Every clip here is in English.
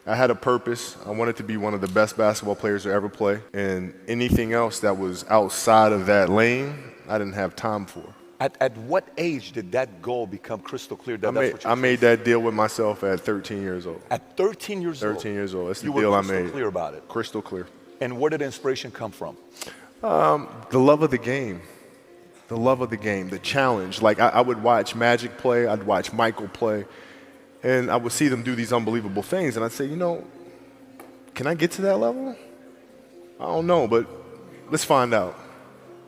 I had a purpose. I wanted to be one of the best basketball players to ever play. And anything else that was outside of that lane, I didn't have time for. At what age did that goal become crystal clear that that's what you I made that deal with myself at 13 years old. At 13 years old? 13 years old. That's the you deal I were made. crystal clear about it? Crystal clear. And where did the inspiration come from? The love of the game. The love of the game, the challenge. Like I would watch Magic play, I'd watch Michael play, and I would see them do these unbelievable things, and I'd say, you know, can I get to that level? I don't know, but let's find out.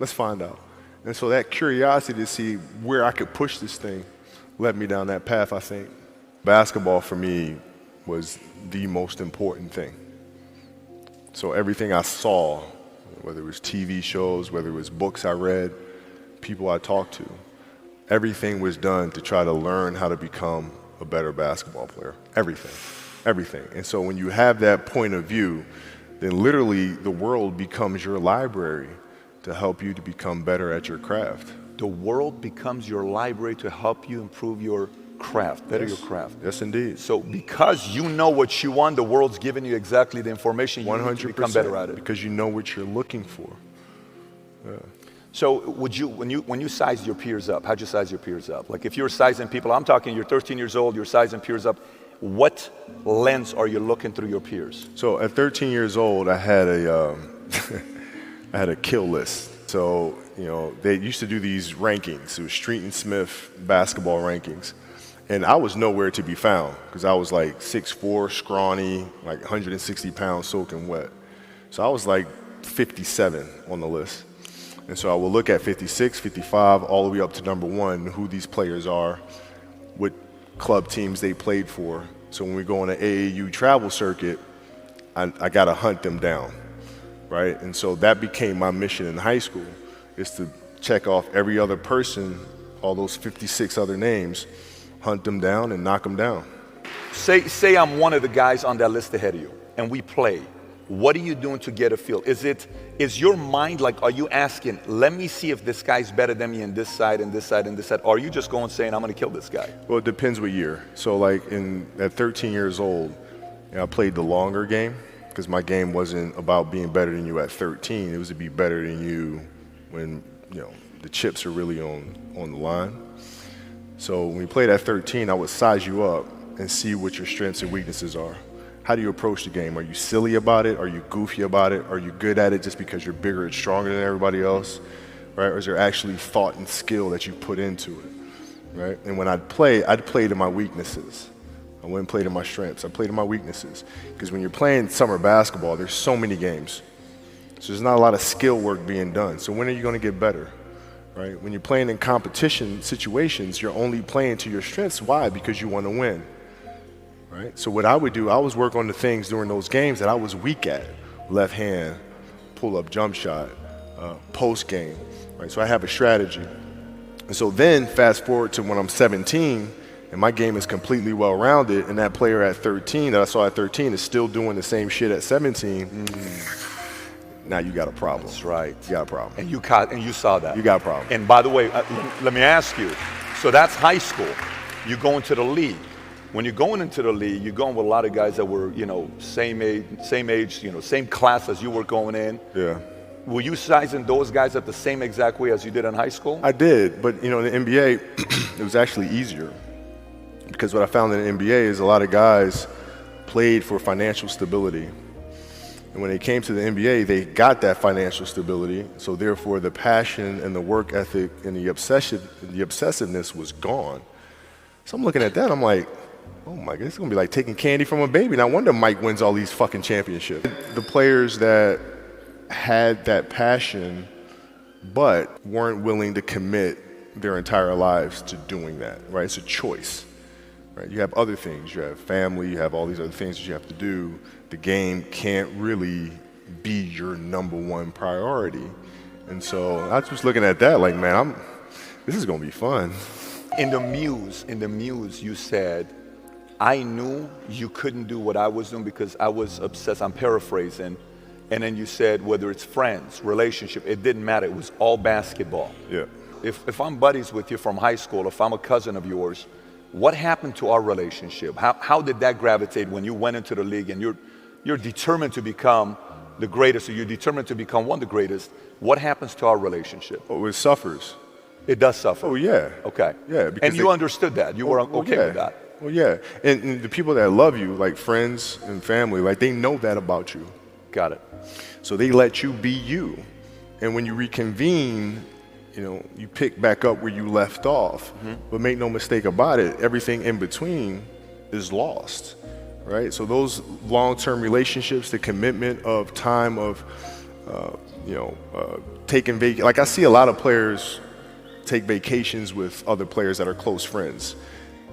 Let's find out. And so that curiosity to see where I could push this thing led me down that path, I think. Basketball for me was the most important thing. So everything I saw, whether it was TV shows, whether it was books I read, people I talked to, everything was done to try to learn how to become a better basketball player. Everything. Everything. And so when you have that point of view, then literally the world becomes your library to help you to become better at your craft. The world becomes your library to help you improve your craft, better your craft. Yes, indeed. So because you know what you want, the world's giving you exactly the information you need to become better at it. Because you know what you're looking for. Yeah. So would you, when you size your peers up, how'd you size your peers up? Like if you're sizing people, I'm talking you're 13 years old, you're sizing peers up, what lens are you looking through your peers? So at 13 years old, I had a, I had a kill list. So, you know, they used to do these rankings. It was Street and Smith basketball rankings. And I was nowhere to be found because I was like 6'4", scrawny, like 160 pounds soaking wet. So I was like 57 on the list. And so I will look at 56, 55, all the way up to number 1, who these players are, what club teams they played for. So when we go on an AAU travel circuit, I got to hunt them down, right? And so that became my mission in high school, is to check off every other person, all those 56 other names, hunt them down and knock them down. Say I'm one of the guys on that list ahead of you, and we play. What are you doing to get a feel? Is your mind like, are you asking, let me see if this guy's better than me in this side and this side and this side? Or are you just going saying, I'm going to kill this guy? Well, it depends what year. So like at 13 years old, you know, I played the longer game because my game wasn't about being better than you at 13. It was to be better than you when, you know, the chips are really on the line. So when we played at 13, I would size you up and see what your strengths and weaknesses are. How do you approach the game? Are you silly about it? Are you goofy about it? Are you good at it just because you're bigger and stronger than everybody else? Right? Or is there actually thought and skill that you put into it? Right? And when I'd play to my weaknesses. I wouldn't play to my strengths. I played to my weaknesses. Because when you're playing summer basketball, there's so many games. So there's not a lot of skill work being done. So when are you going to get better? Right? When you're playing in competition situations, you're only playing to your strengths. Why? Because you want to win. Right? So what I would do, I was work on the things during those games that I was weak at. Left hand, pull-up jump shot, post game. Right? So I have a strategy. And so then fast forward to when I'm 17 and my game is completely well-rounded, and that player at 13 that I saw at 13 is still doing the same shit at 17, now you got a problem. That's right. You got a problem. And you saw that. You got a problem. And by the way, let me ask you, so that's high school. You go into the league. When you're going into the league, you're going with a lot of guys that were, you know, same age, you know, same class as you were going in. Yeah. Were you sizing those guys up the same exact way as you did in high school? I did, but you know, in the NBA, it was actually easier. Because what I found in the NBA is a lot of guys played for financial stability. And when they came to the NBA, they got that financial stability. So therefore, the passion and the work ethic and the obsessiveness was gone. So I'm looking at that, I'm like, oh my God, it's gonna be like taking candy from a baby. No wonder Mike wins all these fucking championships. The players that had that passion, but weren't willing to commit their entire lives to doing that, right? It's a choice, right? You have other things, you have family, you have all these other things that you have to do. The game can't really be your number one priority. And so I was just looking at that like, man, this is gonna be fun. In the muse, you said, I knew you couldn't do what I was doing because I was obsessed. I'm paraphrasing. And then you said, whether it's friends, relationship, it didn't matter. It was all basketball. Yeah. If I'm buddies with you from high school, if I'm a cousin of yours, What happened to our relationship? How did that gravitate when you went into the league and you're determined to become the greatest, or you're determined to become one of the greatest? What happens to our relationship? Oh, it suffers. It does suffer. Oh, yeah. Okay. Yeah. And you understood that. You were okay yeah. with that. Well, yeah. And the people that love you, like friends and family, like they know that about you. Got it. So they let you be you. And when you reconvene, you pick back up where you left off. But make no mistake about it, everything in between is lost, right? So those long-term relationships, the commitment of time of, taking vacation. Like I see a lot of players take vacations with other players that are close friends.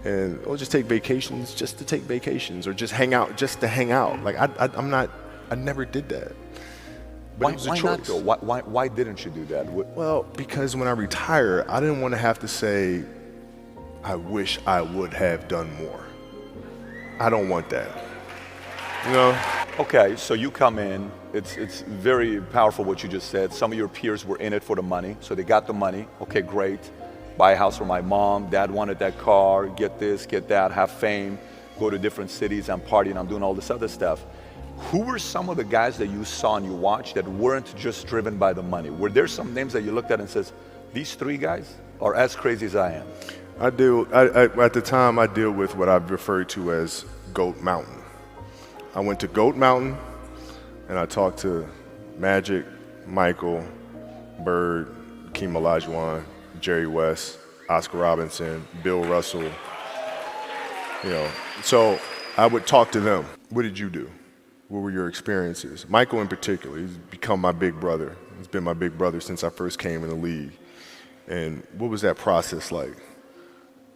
And we'll just take vacations just to take vacations, or just hang out just to hang out. Like I never did that. But it was a choice. Not though? Why didn't you do that? Well, because when I retire, I didn't want to have to say, I wish I would have done more. I don't want that. Okay, so you come in, it's very powerful what you just said. Some of your peers were in it for the money, so they got the money. Okay, great. Buy a house for my mom, dad wanted that car, get this, get that, have fame, go to different cities, I'm partying, I'm doing all this other stuff. Who were some of the guys that you saw and you watched that weren't just driven by the money? Were there some names that you looked at and says, these three guys are as crazy as I am? At the time, I deal with what I've referred to as Goat Mountain. I went to Goat Mountain and I talked to Magic, Michael, Bird, Hakeem Olajuwon, Jerry West, Oscar Robinson, Bill Russell. So I would talk to them. What did you do? What were your experiences? Michael in particular, he's become my big brother. He's been my big brother since I first came in the league. And what was that process like?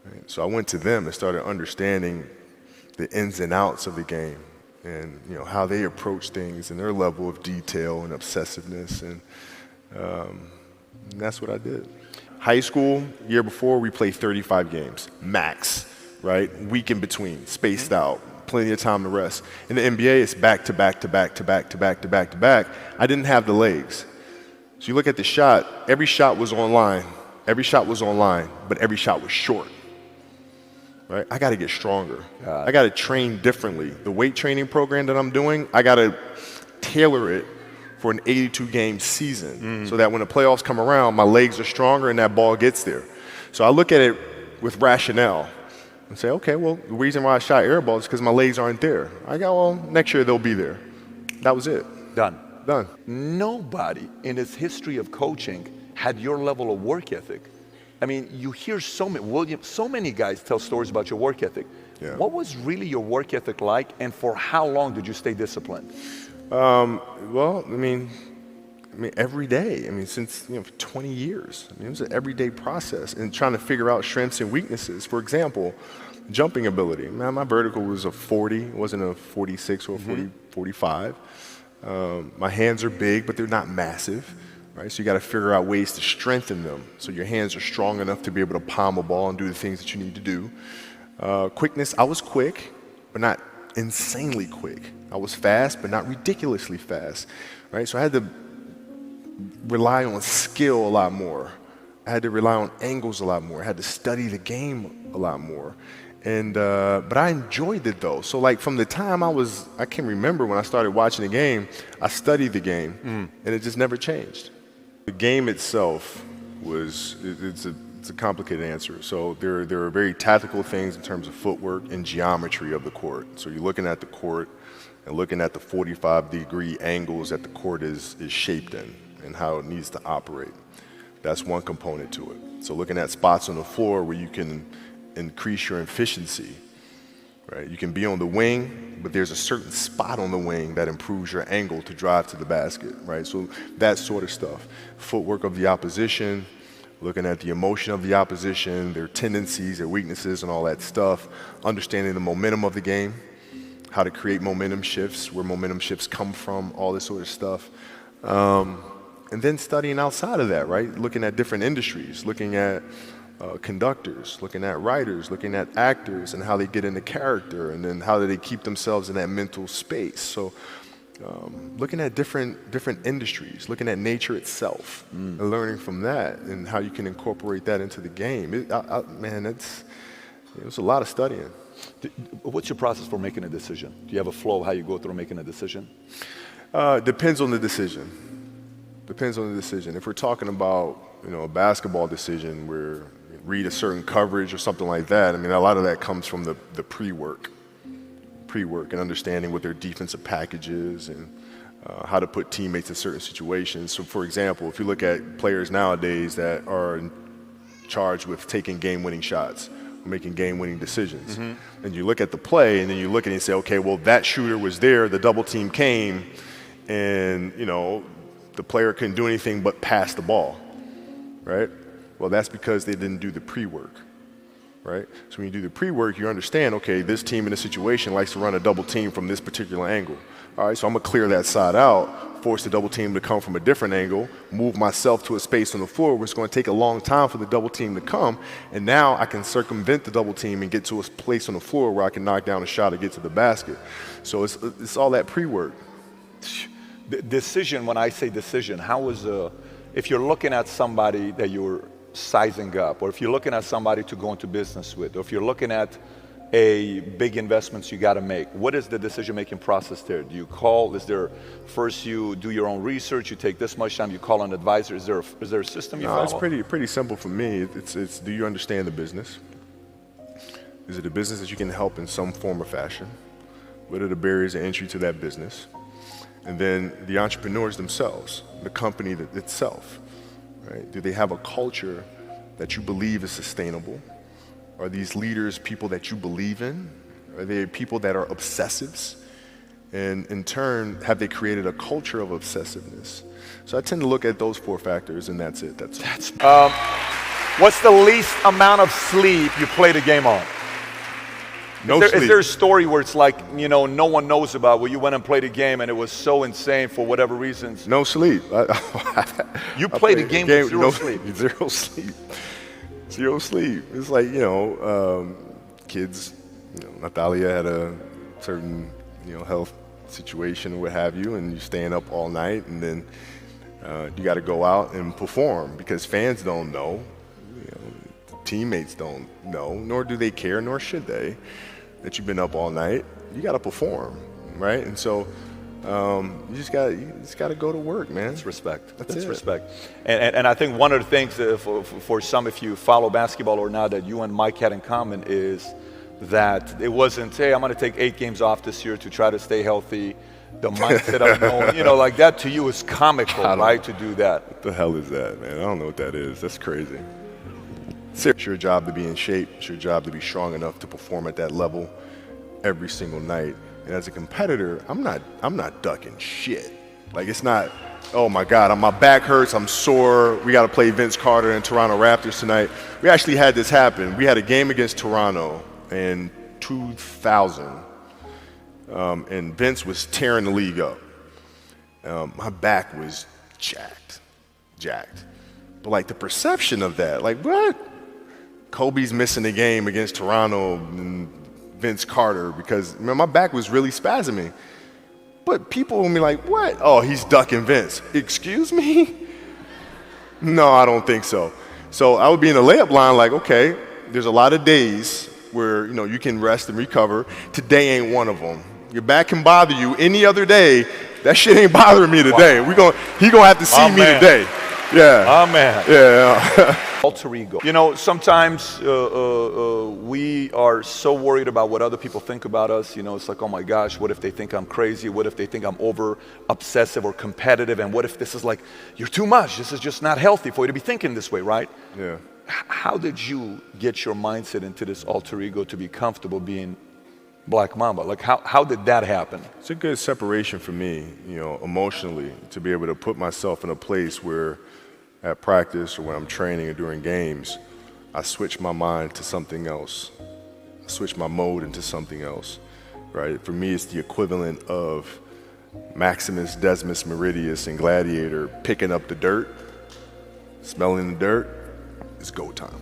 Right? So I went to them and started understanding the ins and outs of the game, and how they approach things and their level of detail and obsessiveness, and that's what I did. High school, year before, we played 35 games, max, right? Week in between, spaced out, plenty of time to rest. In the NBA, it's back to back to back to back to back to back to back. I didn't have the legs. So you look at the shot, every shot was online, but every shot was short. Right? I got to get stronger. I got to train differently. The weight training program that I'm doing, I got to tailor it for an 82-game season so that when the playoffs come around, my legs are stronger and that ball gets there. So I look at it with rationale and say, okay, well, the reason why I shot air balls is because my legs aren't there. I go, well, next year they'll be there. That was it. Done. Nobody in its history of coaching had your level of work ethic. I mean, you hear so many guys tell stories about your work ethic. Yeah. What was really your work ethic like, and for how long did you stay disciplined? Well, I mean, every day. Since for 20 years. It was an everyday process, and trying to figure out strengths and weaknesses. For example, jumping ability. My vertical was a 40. It wasn't a 46 or a 45. My hands are big, but they're not massive. Right? So you got to figure out ways to strengthen them so your hands are strong enough to be able to palm a ball and do the things that you need to do. Quickness, I was quick, but not insanely quick. I was fast, but not ridiculously fast. Right? So I had to rely on skill a lot more. I had to rely on angles a lot more. I had to study the game a lot more. But I enjoyed it though. So like from the time I can remember when I started watching the game, I studied the game and it just never changed. The game itself it's a complicated answer. So there are very tactical things in terms of footwork and geometry of the court. So you're looking at the court and looking at the 45-degree angles that the court is shaped in and how it needs to operate. That's one component to it. So looking at spots on the floor where you can increase your efficiency, right? You can be on the wing, but there's a certain spot on the wing that improves your angle to drive to the basket, right? So that sort of stuff. Footwork of the opposition, looking at the emotion of the opposition, their tendencies, their weaknesses, and all that stuff. Understanding the momentum of the game, how to create momentum shifts, where momentum shifts come from, all this sort of stuff. And then studying outside of that, right? Looking at different industries, looking at conductors, looking at writers, looking at actors and how they get into character, and then how do they keep themselves in that mental space. So looking at different industries, looking at nature itself and learning from that and how you can incorporate that into the game. Man, It was a lot of studying. What's your process for making a decision? Do you have a flow of how you go through making a decision? Depends on the decision. Depends on the decision. If we're talking about, a basketball decision where you read a certain coverage or something like that, I mean, a lot of that comes from the pre-work and understanding what their defensive package is and how to put teammates in certain situations. So, for example, if you look at players nowadays that are charged with taking game-winning shots, making game-winning decisions, and you look at the play and then you look at it and say, okay, well, that shooter was there, the double team came, and, the player couldn't do anything but pass the ball, right? Well, that's because they didn't do the pre-work, right? So when you do the pre-work, you understand, okay, this team in this situation likes to run a double team from this particular angle. All right, so I'm gonna clear that side out, force the double team to come from a different angle, move myself to a space on the floor where it's gonna take a long time for the double team to come, and now I can circumvent the double team and get to a place on the floor where I can knock down a shot or get to the basket. So it's all that pre-work. Decision, when I say decision, if you're looking at somebody that you're sizing up, or if you're looking at somebody to go into business with, or if you're looking at a big investments you got to make, what is the decision-making process there? Do you call, first you do your own research, you take this much time, you call an advisor, is there a system you follow? It's pretty simple for me. It's do you understand the business? Is it a business that you can help in some form or fashion? What are the barriers of entry to that business? And then the entrepreneurs themselves, the company itself, right? Do they have a culture that you believe is sustainable? Are these leaders people that you believe in? Are they people that are obsessives? And in turn, have they created a culture of obsessiveness? So I tend to look at those 4 factors, and that's it. What's the least amount of sleep you played a game on? Is there a story where it's like, no one knows about, where you went and played a game and it was so insane for whatever reasons? No sleep. You played a game with zero sleep? Zero sleep. Zero sleep. It's like, kids, Natalia had a certain, health situation or what have you, and you're staying up all night, and then you got to go out and perform because fans don't know, teammates don't know, nor do they care, nor should they, that you've been up all night. You got to perform, right? And so you just got to go to work, man. That's respect. That's it. Respect. And I think one of the things for some, if you follow basketball or not, that you and Mike had in common is that it wasn't, hey, I'm going to take 8 games off this year to try to stay healthy. The mindset of knowing, like that to you is comical, right? To do that. What the hell is that, man? I don't know what that is. That's crazy. It's your job to be in shape. It's your job to be strong enough to perform at that level every single night. And as a competitor, I'm not ducking shit. Like, it's not, oh my God, my back hurts, I'm sore, we got to play Vince Carter and Toronto Raptors tonight. We actually had this happen. We had a game against Toronto in 2000, and Vince was tearing the league up. My back was jacked. But like the perception of that, like what? Kobe's missing the game against Toronto and Vince Carter because my back was really spasming. But people will be like, what? Oh, he's ducking Vince. Excuse me? No, I don't think so. So I would be in the layup line like, okay, there's a lot of days where you can rest and recover. Today ain't one of them. Your back can bother you any other day. That shit ain't bothering me today. Wow. He gonna have to see me today. Yeah. Amen. Yeah. Alter ego. Sometimes we are so worried about what other people think about us. It's like, oh my gosh, what if they think I'm crazy? What if they think I'm over obsessive or competitive? And what if this is like, you're too much? This is just not healthy for you to be thinking this way, right? Yeah. How did you get your mindset into this alter ego to be comfortable being Black Mamba? Like, how did that happen? It's a good separation for me, emotionally, to be able to put myself in a place where at practice or when I'm training or during games, I switch my mind to something else. I switch my mode into something else, right? For me, it's the equivalent of Maximus Decimus Meridius in Gladiator picking up the dirt, smelling the dirt. It's go time,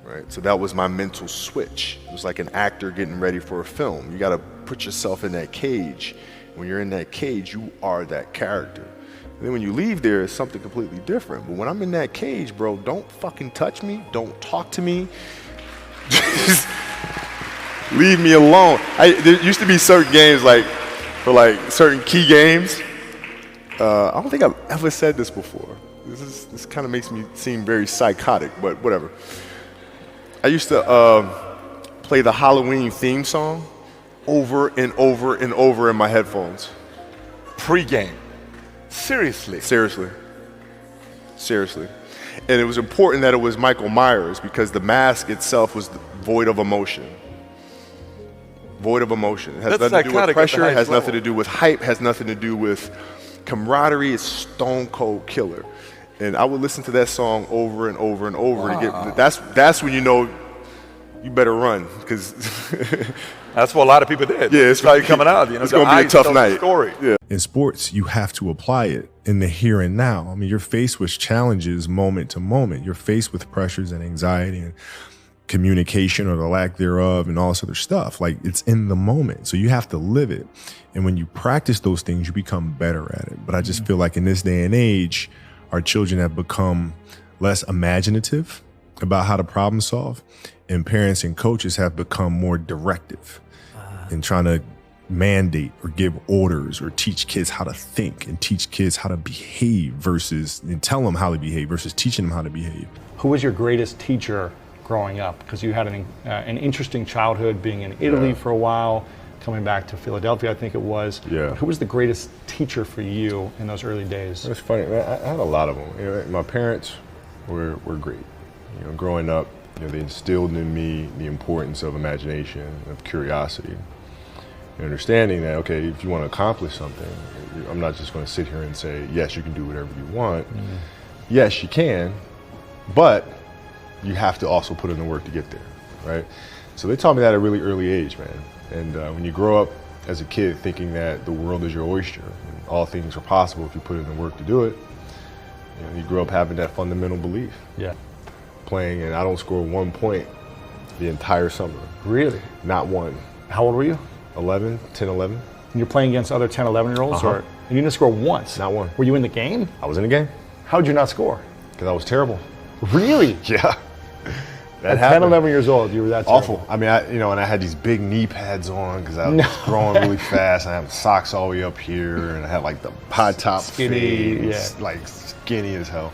right? So that was my mental switch. It was like an actor getting ready for a film. You got to put yourself in that cage. When you're in that cage, you are that character. And then when you leave there, it's something completely different. But when I'm in that cage, bro, don't fucking touch me. Don't talk to me. Just leave me alone. There used to be certain games, like, for like certain key games. I don't think I've ever said this before. This kind of makes me seem very psychotic, but whatever. I used to play the Halloween theme song over and over and over in my headphones. Pre-game. Seriously. Seriously. And it was important that it was Michael Myers because the mask itself was void of emotion. Void of emotion. It has That's nothing to do with psychotic at the pressure, it has highest nothing level. to do with hype, has nothing to do with camaraderie. It's stone cold killer. And I would listen to that song over and over and over to get that's when you know you better run because That's what a lot of people did. yeah, it's started coming out. You know, it's the gonna be a eyes tough tell the night. Story. Yeah. In sports, you have to apply it in the here and now. I mean, you're faced with challenges moment to moment. You're faced with pressures and anxiety and communication or the lack thereof and all this other stuff. Like, it's in the moment. So you have to live it. And when you practice those things, you become better at it. But I just feel like in this day and age, our children have become less imaginative about how to problem solve. And parents and coaches have become more directive in trying to mandate or give orders or teach kids how to think and teach kids how to behave versus and tell them how to behave versus teaching them how to behave. Who was your greatest teacher growing up? Because you had an interesting childhood, being in Italy for a while, coming back to Philadelphia, I think it was. Yeah. Who was the greatest teacher for you in those early days? It's funny, man. I had a lot of them. You know, my parents were great. You know, growing up, you know, they instilled in me the importance of imagination, of curiosity, and understanding that, okay, if you want to accomplish something, I'm not just going to sit here and say, yes, you can do whatever you want. Yes, you can, but you have to also put in the work to get there, right? So they taught me that at a really early age, man. And when you grow up as a kid thinking that the world is your oyster and all things are possible if you put in the work to do it, you know, you grow up having that fundamental belief. Yeah. Playing, and I don't score 1 point the entire summer. Really? Not one. How old were you? 11, 10, 11. And you're playing against other 10, 11-year-olds? Uh-huh. And you didn't score once? Not one. Were you in the game? I was in the game How did you not score? because I was terrible. Really? Yeah. That At 10, happened. 11 years old, you were that terrible. Awful. I mean, and I had these big knee pads on because I was growing really fast. And I had socks all the way up here, and I had like the high top Skinny, fades, like skinny as hell.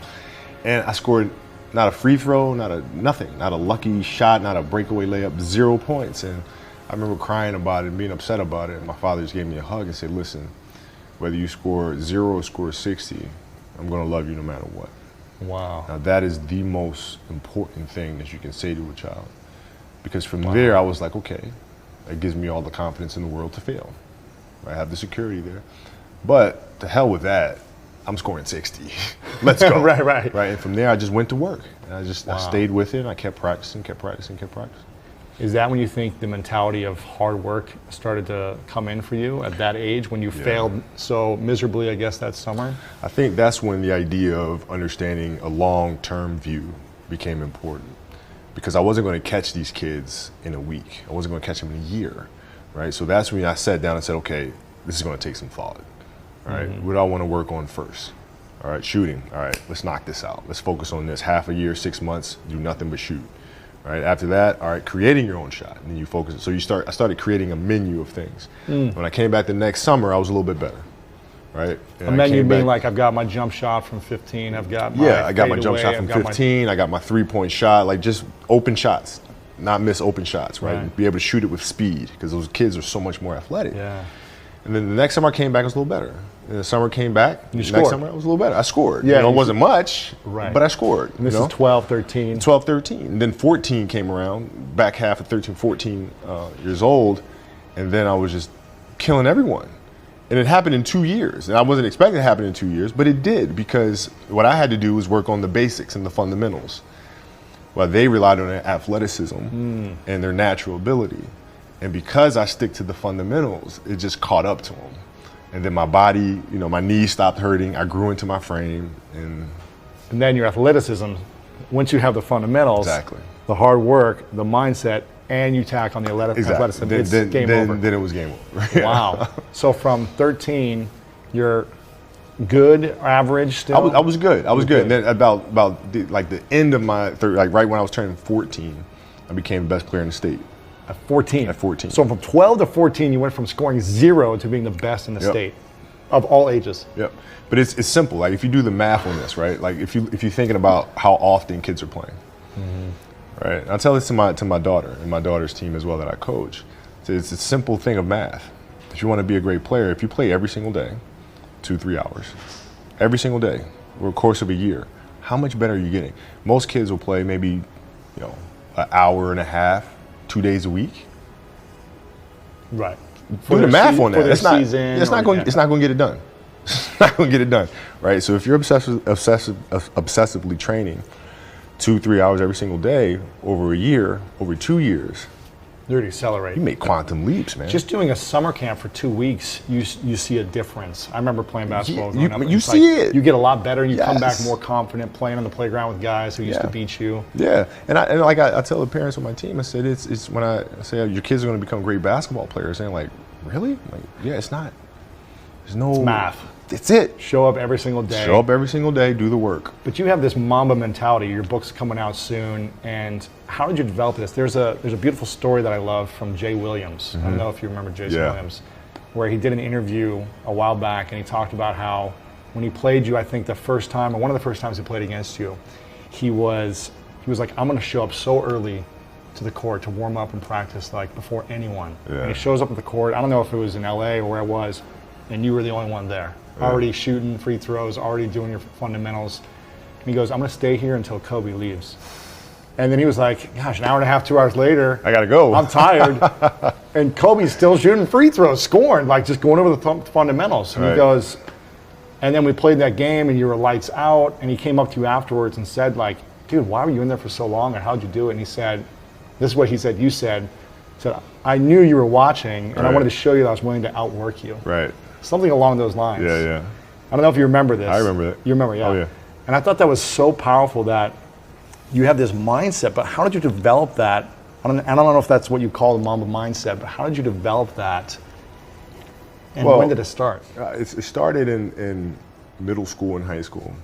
And I scored not a free throw, nothing, not a lucky shot, not a breakaway layup, 0 points. And I remember crying about it and being upset about it. And my father just gave me a hug and said, "Listen, whether you score 0 or score 60, I'm going to love you no matter what." Wow. Now that is the most important thing that you can say to a child. Because from there I was like, okay, that gives me all the confidence in the world to fail. I have the security there. But to hell with that, I'm scoring 60. Let's go. Right. And from there I just went to work. And I stayed with it and I kept practicing. Is that when you think the mentality of hard work started to come in for you at that age when you failed so miserably, I guess, that summer? I think that's when the idea of understanding a long-term view became important. Because I wasn't going to catch these kids in a week. I wasn't going to catch them in a year, right? So that's when I sat down and said, okay, this is going to take some thought, all right? What do I want to work on first? All right, shooting. All right, let's knock this out. Let's focus on this. Half a year, 6 months, do nothing but shoot. All right, after that, all right, creating your own shot. And then you focus. So I started creating a menu of things. When I came back the next summer, I was a little bit better, right? And A menu being like, I've got my jump shot from 15, I've got my I got my jump fadeaway, shot from I've got 15, I got my 3-point shot, like just open shots, not miss open shots, right? Be able to shoot it with speed because those kids are so much more athletic. Yeah. And then the next summer I came back, I was a little better. And the summer came back, You the scored. next summer I was a little better. I scored. Yeah, You know, it you- wasn't much, Right. but I scored. And this you know? is 12, 13. 12, 13. And then 14 came around, back half of 13, 14 years old. And then I was just killing everyone. And it happened in 2 years. And I wasn't expecting it to happen in 2 years, but it did because what I had to do was work on the basics and the fundamentals. While they relied on their athleticism and their natural ability. And because I stick to the fundamentals, it just caught up to them. And then my body, you know, my knees stopped hurting. I grew into my frame and And then your athleticism, once you have the fundamentals, Exactly. the hard work, the mindset, and you tack on the athleticism, it's game over. Then it was game over. Wow. So from 13, you're good, average still? I was good. I was good. And then about the end of my right when I was turning 14 I became the best player in the state. At 14? At 14. So from 12 to 14, you went from scoring 0 to being the best in the state of all ages. Yep. But it's simple. Like if you do the math on this, right? Like if you're thinking about how often kids are playing, right? And I tell this to my daughter and my daughter's team as well that I coach. It's a simple thing of math. If you want to be a great player, if you play every single day, 2-3 hours, every single day over the course of a year, how much better are you getting? Most kids will play maybe, an hour and a half, 2 days a week. Right. Do the math on that. It's not going to get it done. It's not going to get it done, right? So if you're obsessively training 2-3 hours every single day over a year, over 2 years, You're accelerate. you make quantum leaps, man. Just doing a summer camp for 2 weeks, you see a difference. I remember playing basketball growing up. You It's see it. You get a lot better, and you come back Yes. more confident playing on the playground with guys who used to beat you. Yeah, and I tell the parents on my team, I said it's when I say your kids are going to become great basketball players, and they're like, really? I'm like, yeah, it's not. There's no It's math. It's it. Show up every single day. Show up every single day, do the work. But you have this Mamba mentality. Your book's coming out soon, and how did you develop this? There's a beautiful story that I love from Jay Williams. I don't know if you remember Jason Williams, where he did an interview a while back, and he talked about how when he played you, I think the first time, or one of the first times he played against you, he was like, I'm going to show up so early to the court to warm up and practice like before anyone. Yeah. And he shows up at the court. I don't know if it was in LA or where it was, and you were the only one there. Already shooting free throws, already doing your fundamentals. And he goes, I'm going to stay here until Kobe leaves. And then he was like, gosh, an hour and a half, 2 hours later, I got to go. I'm tired. And Kobe's still shooting free throws, scoring, like just going over the fundamentals. And he goes, and then we played that game and you were lights out. And he came up to you afterwards and said, like, dude, why were you in there for so long? And how'd you do it? And he said, this is what he said, you said, I knew you were watching and I wanted to show you that I was willing to outwork you. Right. Something along those lines. Yeah. I don't know if you remember this. I remember it. You remember, yeah. Oh, yeah. And I thought that was so powerful that you have this mindset, but how did you develop that? I don't know if that's what you call the Mamba mindset, but how did you develop that? And when did it start? It started in middle school and high school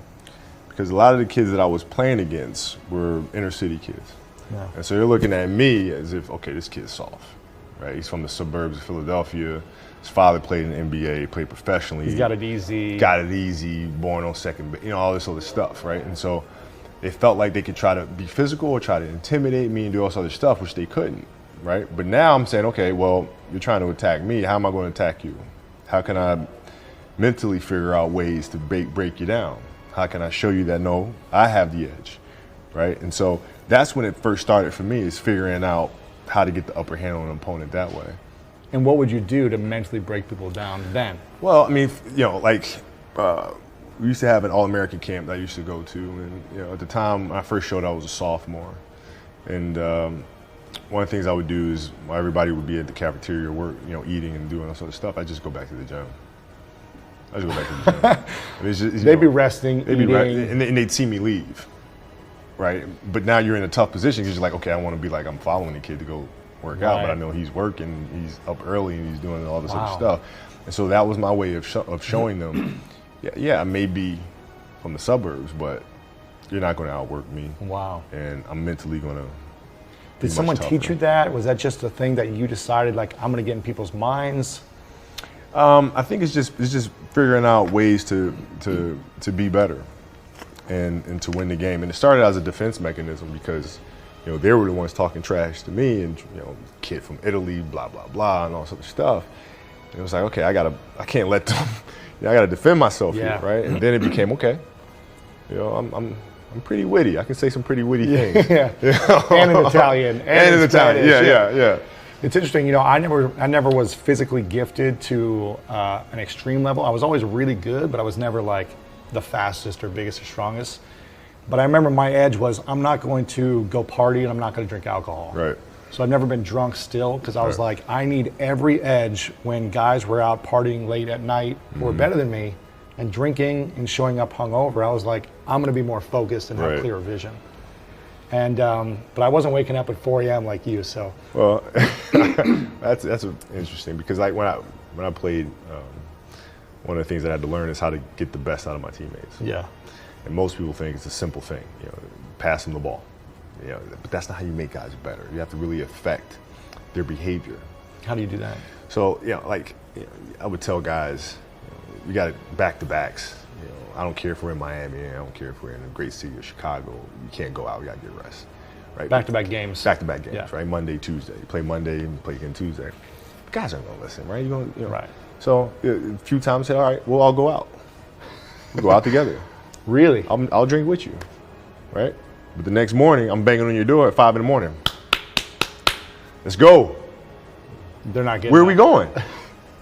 because a lot of the kids that I was playing against were inner city kids. Yeah. And so they're looking at me as if, okay, this kid's soft, right? He's from the suburbs of Philadelphia. His father played in the NBA, played professionally. He's got it easy. Born on second, all this other stuff, right? And so they felt like they could try to be physical or try to intimidate me and do all this other stuff, which they couldn't, right? But now I'm saying, okay, well, you're trying to attack me. How am I going to attack you? How can I mentally figure out ways to break you down? How can I show you that, no, I have the edge, right? And so that's when it first started for me, is figuring out how to get the upper hand on an opponent that way. And what would you do to mentally break people down then? Well, I mean, we used to have an All-American camp that I used to go to, and at the time when I first showed up, I was a sophomore, and one of the things I would do is while everybody would be at the cafeteria, eating and doing all sort of stuff, I'd just go back to the gym. They'd be resting, eating. And they'd see me leave, right? But now you're in a tough position because you're like, okay, I want to be like I'm following the kid to go work out, but I know he's working, he's up early, and he's doing all this other stuff. And so that was my way of showing them, I may be from the suburbs, but you're not going to outwork me. Wow. And I'm mentally going to. Did someone teach you that? Was that just a thing that you decided, like, I'm going to get in people's minds? I think it's just figuring out ways to be better and to win the game. And it started as a defense mechanism because they were the ones talking trash to me, and kid from Italy, blah blah blah, and all sorts of stuff. And it was like, okay, I can't let them. I got to defend myself here, right? And then it became okay. I'm pretty witty. I can say some pretty witty things. Yeah. And in Italian. And in Italian. Yeah. It's interesting, I never was physically gifted to an extreme level. I was always really good, but I was never like the fastest or biggest or strongest. But I remember my edge was, I'm not going to go party and I'm not going to drink alcohol. Right. So I've never been drunk still because I was like, I need every edge when guys were out partying late at night who were better than me and drinking and showing up hungover. I was like, I'm going to be more focused and have clearer vision. And but I wasn't waking up at 4 a.m. like you. So well, that's interesting because like when I played, one of the things that I had to learn is how to get the best out of my teammates. Yeah. And most people think it's a simple thing, pass them the ball. You know, but that's not how you make guys better. You have to really affect their behavior. How do you do that? So, I would tell guys, you got back-to-backs. You know, I don't care if we're in Miami. I don't care if we're in a great city of Chicago. You can't go out. You got to get rest. Right? Back-to-back games. Back-to-back games, Yeah. right? Monday, Tuesday. You play Monday and you play again Tuesday. Guys aren't going to listen, right? Right. So a few times I said, all right, we'll all go out. We'll go out together. Really? I'll drink with you, right? But the next morning, I'm banging on your door at 5 a.m. Let's go. They're not getting Where are that. we going?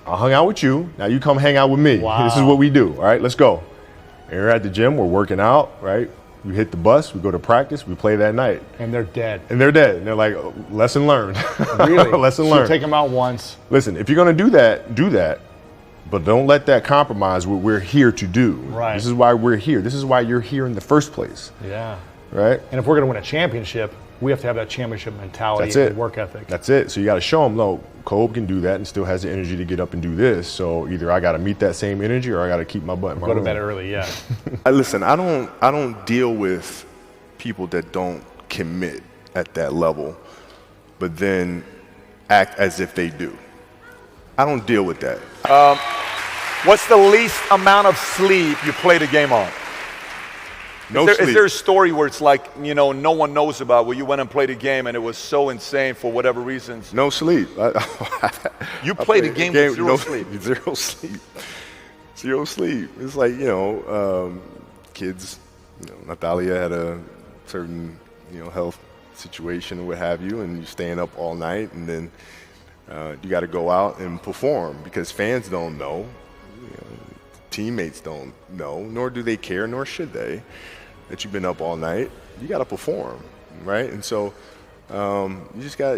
I hung out with you. Now you come hang out with me. Wow. This is what we do. All right, let's go. And we're at the gym. We're working out, right? We hit the bus. We go to practice. We play that night. And they're dead. And they're dead. And they're like, oh, lesson learned. Really? Lesson So learned. you take them out once. Listen, if you're going to do that, do that. But don't let that compromise what we're here to do. Right. This is why we're here. This is why you're here in the first place. Yeah. Right? And if we're going to win a championship, we have to have that championship mentality That's it. and work ethic. That's it. So you got to show them, no, Kobe can do that and still has the energy to get up and do this. So either I got to meet that same energy or I got to keep my butt in my Go to room. bed early, yeah. Listen, I don't deal with people that don't commit at that level, but then act as if they do. I don't deal with that. What's the least amount of sleep you played a game on? No Is sleep. there a story where it's like, you know, no one knows about, where you went and played a game and it was so insane for whatever reasons? No sleep. You played a game with zero sleep. Zero sleep. Zero sleep. It's like, kids, Natalia had a certain, health situation or what have you, and you're staying up all night, and then you got to go out and perform because fans don't know. Teammates don't know, nor do they care, nor should they, that you've been up all night. You got to perform, right? And so you just got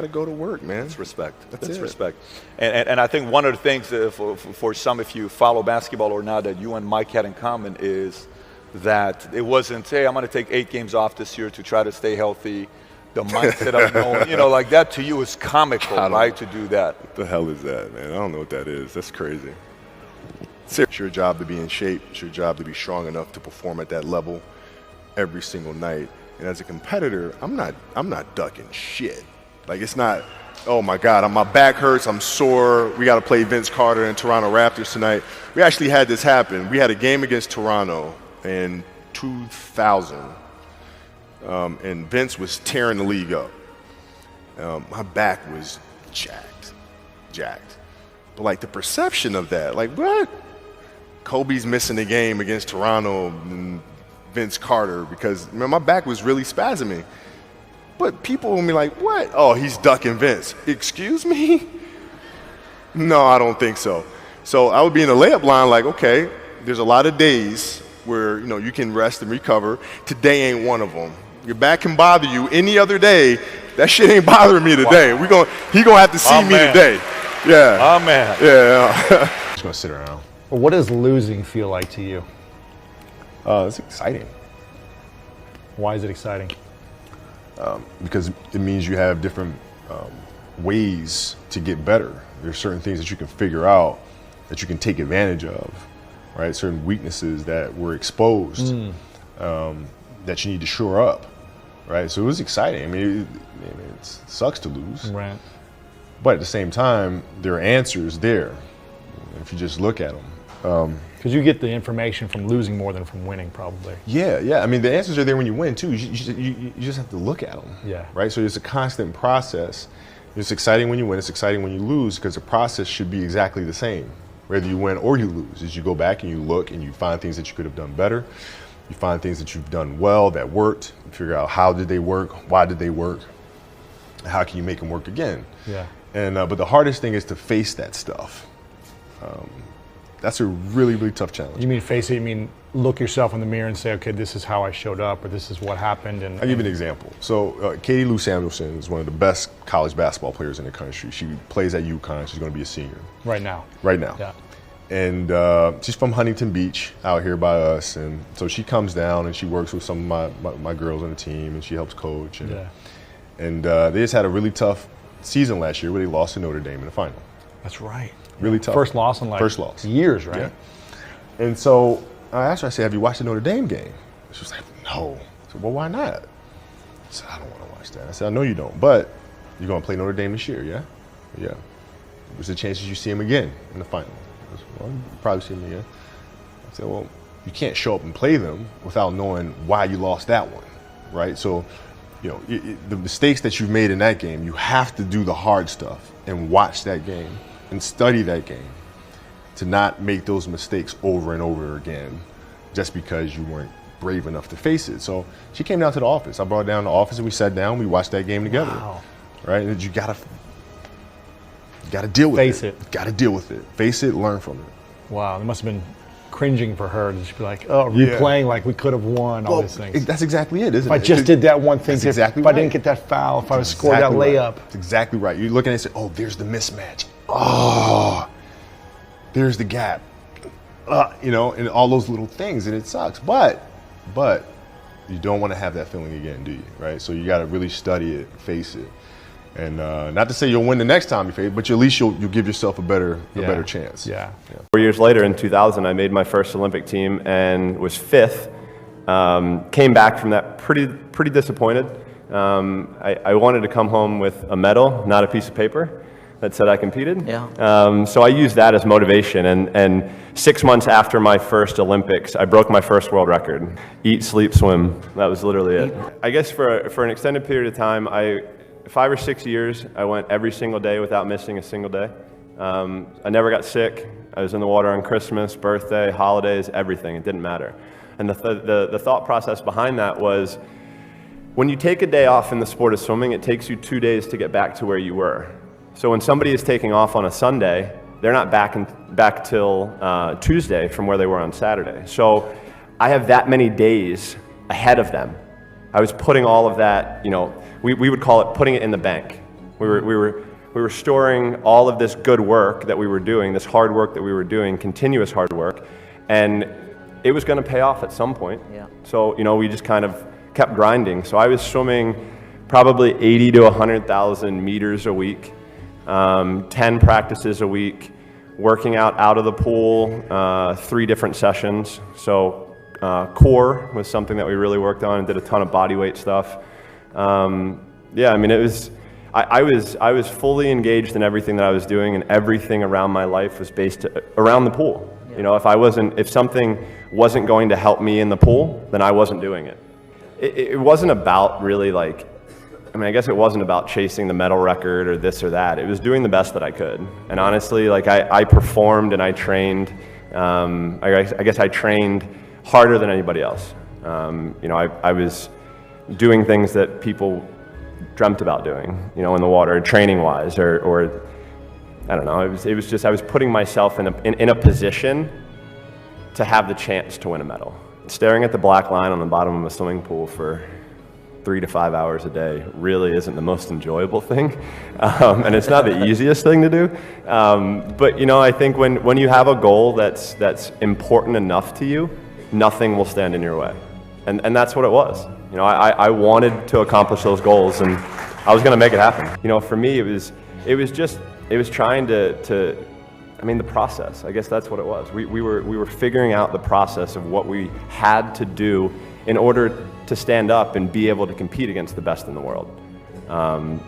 to go to work, man. That's respect. That's it. respect. And I think one of the things for some, if you follow basketball or not, that you and Mike had in common is that it wasn't, hey, I'm going to take 8 games off this year to try to stay healthy. The mindset of knowing, like that to you is comical, right? To do that. What the hell is that, man? I don't know what that is. That's crazy. It's your job to be in shape. It's your job to be strong enough to perform at that level every single night. And as a competitor, I'm not ducking shit. Like, it's not, oh my God, my back hurts, I'm sore. We got to play Vince Carter and Toronto Raptors tonight. We actually had this happen. We had a game against Toronto in 2000, and Vince was tearing the league up. My back was jacked. But like the perception of that, like what? Kobe's missing the game against Toronto and Vince Carter because my back was really spasming. But people will be like, what? Oh, he's ducking Vince. Excuse me? No, I don't think so. So I would be in the layup line like, okay, there's a lot of days where, you can rest and recover. Today ain't one of them. Your back can bother you any other day. That shit ain't bothering me today. He gonna have to see me today. Yeah. Oh, man. Yeah. Just going to sit around. Well, what does losing feel like to you? It's exciting Why is it exciting? because it means you have different ways to get better. There's certain things that you can figure out that you can take advantage of, right? Certain weaknesses that were exposed that you need to shore up, right? So it was exciting. I mean, it sucks to lose, Right. but at the same time, there are answers there if you just look at them. Because you get the information from losing more than from winning, probably. Yeah. I mean, the answers are there when you win too. You just have to look at them. Yeah. Right. So it's a constant process. It's exciting when you win. It's exciting when you lose because the process should be exactly the same, whether you win or you lose. As you go back and you look and you find things that you could have done better. You find things that you've done well that worked. You figure out how did they work, why did they work, how can you make them work again. Yeah. And but the hardest thing is to face that stuff. That's a really, really tough challenge. You mean face it, you mean look yourself in the mirror and say, okay, this is how I showed up, or this is what happened. And I'll give you an example. So Katie Lou Samuelson is one of the best college basketball players in the country. She plays at UConn. She's going to be a senior. Right now. Yeah. And she's from Huntington Beach out here by us. And so she comes down and she works with some of my girls on the team and she helps coach. And they just had a really tough season last year where they lost to Notre Dame in the final. That's right. Really tough. First loss in years, right? Yeah. And so I asked her, I said, have you watched the Notre Dame game? She was like, no. I said, well, why not? I said, I don't want to watch that. I said, I know you don't, but you're going to play Notre Dame this year, yeah? Yeah. What's the chances you see him again in the final? I said, well, you probably see him again. I said, well, you can't show up and play them without knowing why you lost that one, right? So, you know, the mistakes that you've made in that game, you have to do the hard stuff and watch that game and study that game to not make those mistakes over and over again just because you weren't brave enough to face it. So she came down to the office. I brought her down to the office and we sat down, we watched that game together. Wow. Right? And you gotta deal with Face it. You gotta deal with it. Face it, learn from it. Wow, it must have been cringing for her to just be like, oh, replaying like we could have won, all these things. That's exactly it, isn't it? If I just did that one thing, That's exactly if I right. didn't get that foul, if I was scored that layup. That's exactly right. You're looking and say, oh, there's the mismatch. Oh, there's the gap. You know, and all those little things, and it sucks. But you don't want to have that feeling again, do you? Right? So you got to really study it, face it, and not to say you'll win the next time you face it, but at least you'll give yourself a better chance. Yeah. 4 years later, in 2000, I made my first Olympic team and was fifth. Came back from that pretty disappointed. I wanted to come home with a medal, not a piece of paper that said I competed. Yeah. So I used that as motivation. And 6 months after my first Olympics, I broke my first world record. Eat, sleep, swim. That was literally it. I guess for an extended period of time, 5 or 6 years, I went every single day without missing a single day. I never got sick. I was in the water on Christmas, birthday, holidays, everything. It didn't matter. And the thought process behind that was, when you take a day off in the sport of swimming, it takes you 2 days to get back to where you were. So when somebody is taking off on a Sunday, they're not back till Tuesday from where they were on Saturday. So I have that many days ahead of them. I was putting all of that, you know, we would call it putting it in the bank. We were storing all of this good work that we were doing, this hard work that we were doing, continuous hard work, and it was going to pay off at some point. Yeah. So, you know, we just kind of kept grinding. So I was swimming probably 80 to 100,000 meters a week, 10 practices a week, working out of the pool, 3 different sessions. So core was something that we really worked on and did a ton of body weight stuff. Yeah, I mean, it was, I was fully engaged in everything that I was doing, and everything around my life was based around the pool. Yeah. You know, if something wasn't going to help me in the pool, then I wasn't doing it. It wasn't about really like, I mean, I guess it wasn't about chasing the medal record or this or that. It was doing the best that I could. And honestly, like I performed and I trained, I guess I trained harder than anybody else. You know, I was doing things that people dreamt about doing, you know, in the water, training wise, or I don't know. It was just, I was putting myself in a position to have the chance to win a medal. Staring at the black line on the bottom of a swimming pool for 3 to 5 hours a day really isn't the most enjoyable thing, and it's not the easiest thing to do. But you know, I think when you have a goal that's important enough to you, nothing will stand in your way, and that's what it was. You know, I wanted to accomplish those goals, and I was going to make it happen. You know, for me, it was trying to. I mean, the process, I guess that's what it was. We were figuring out the process of what we had to do in order to stand up and be able to compete against the best in the world.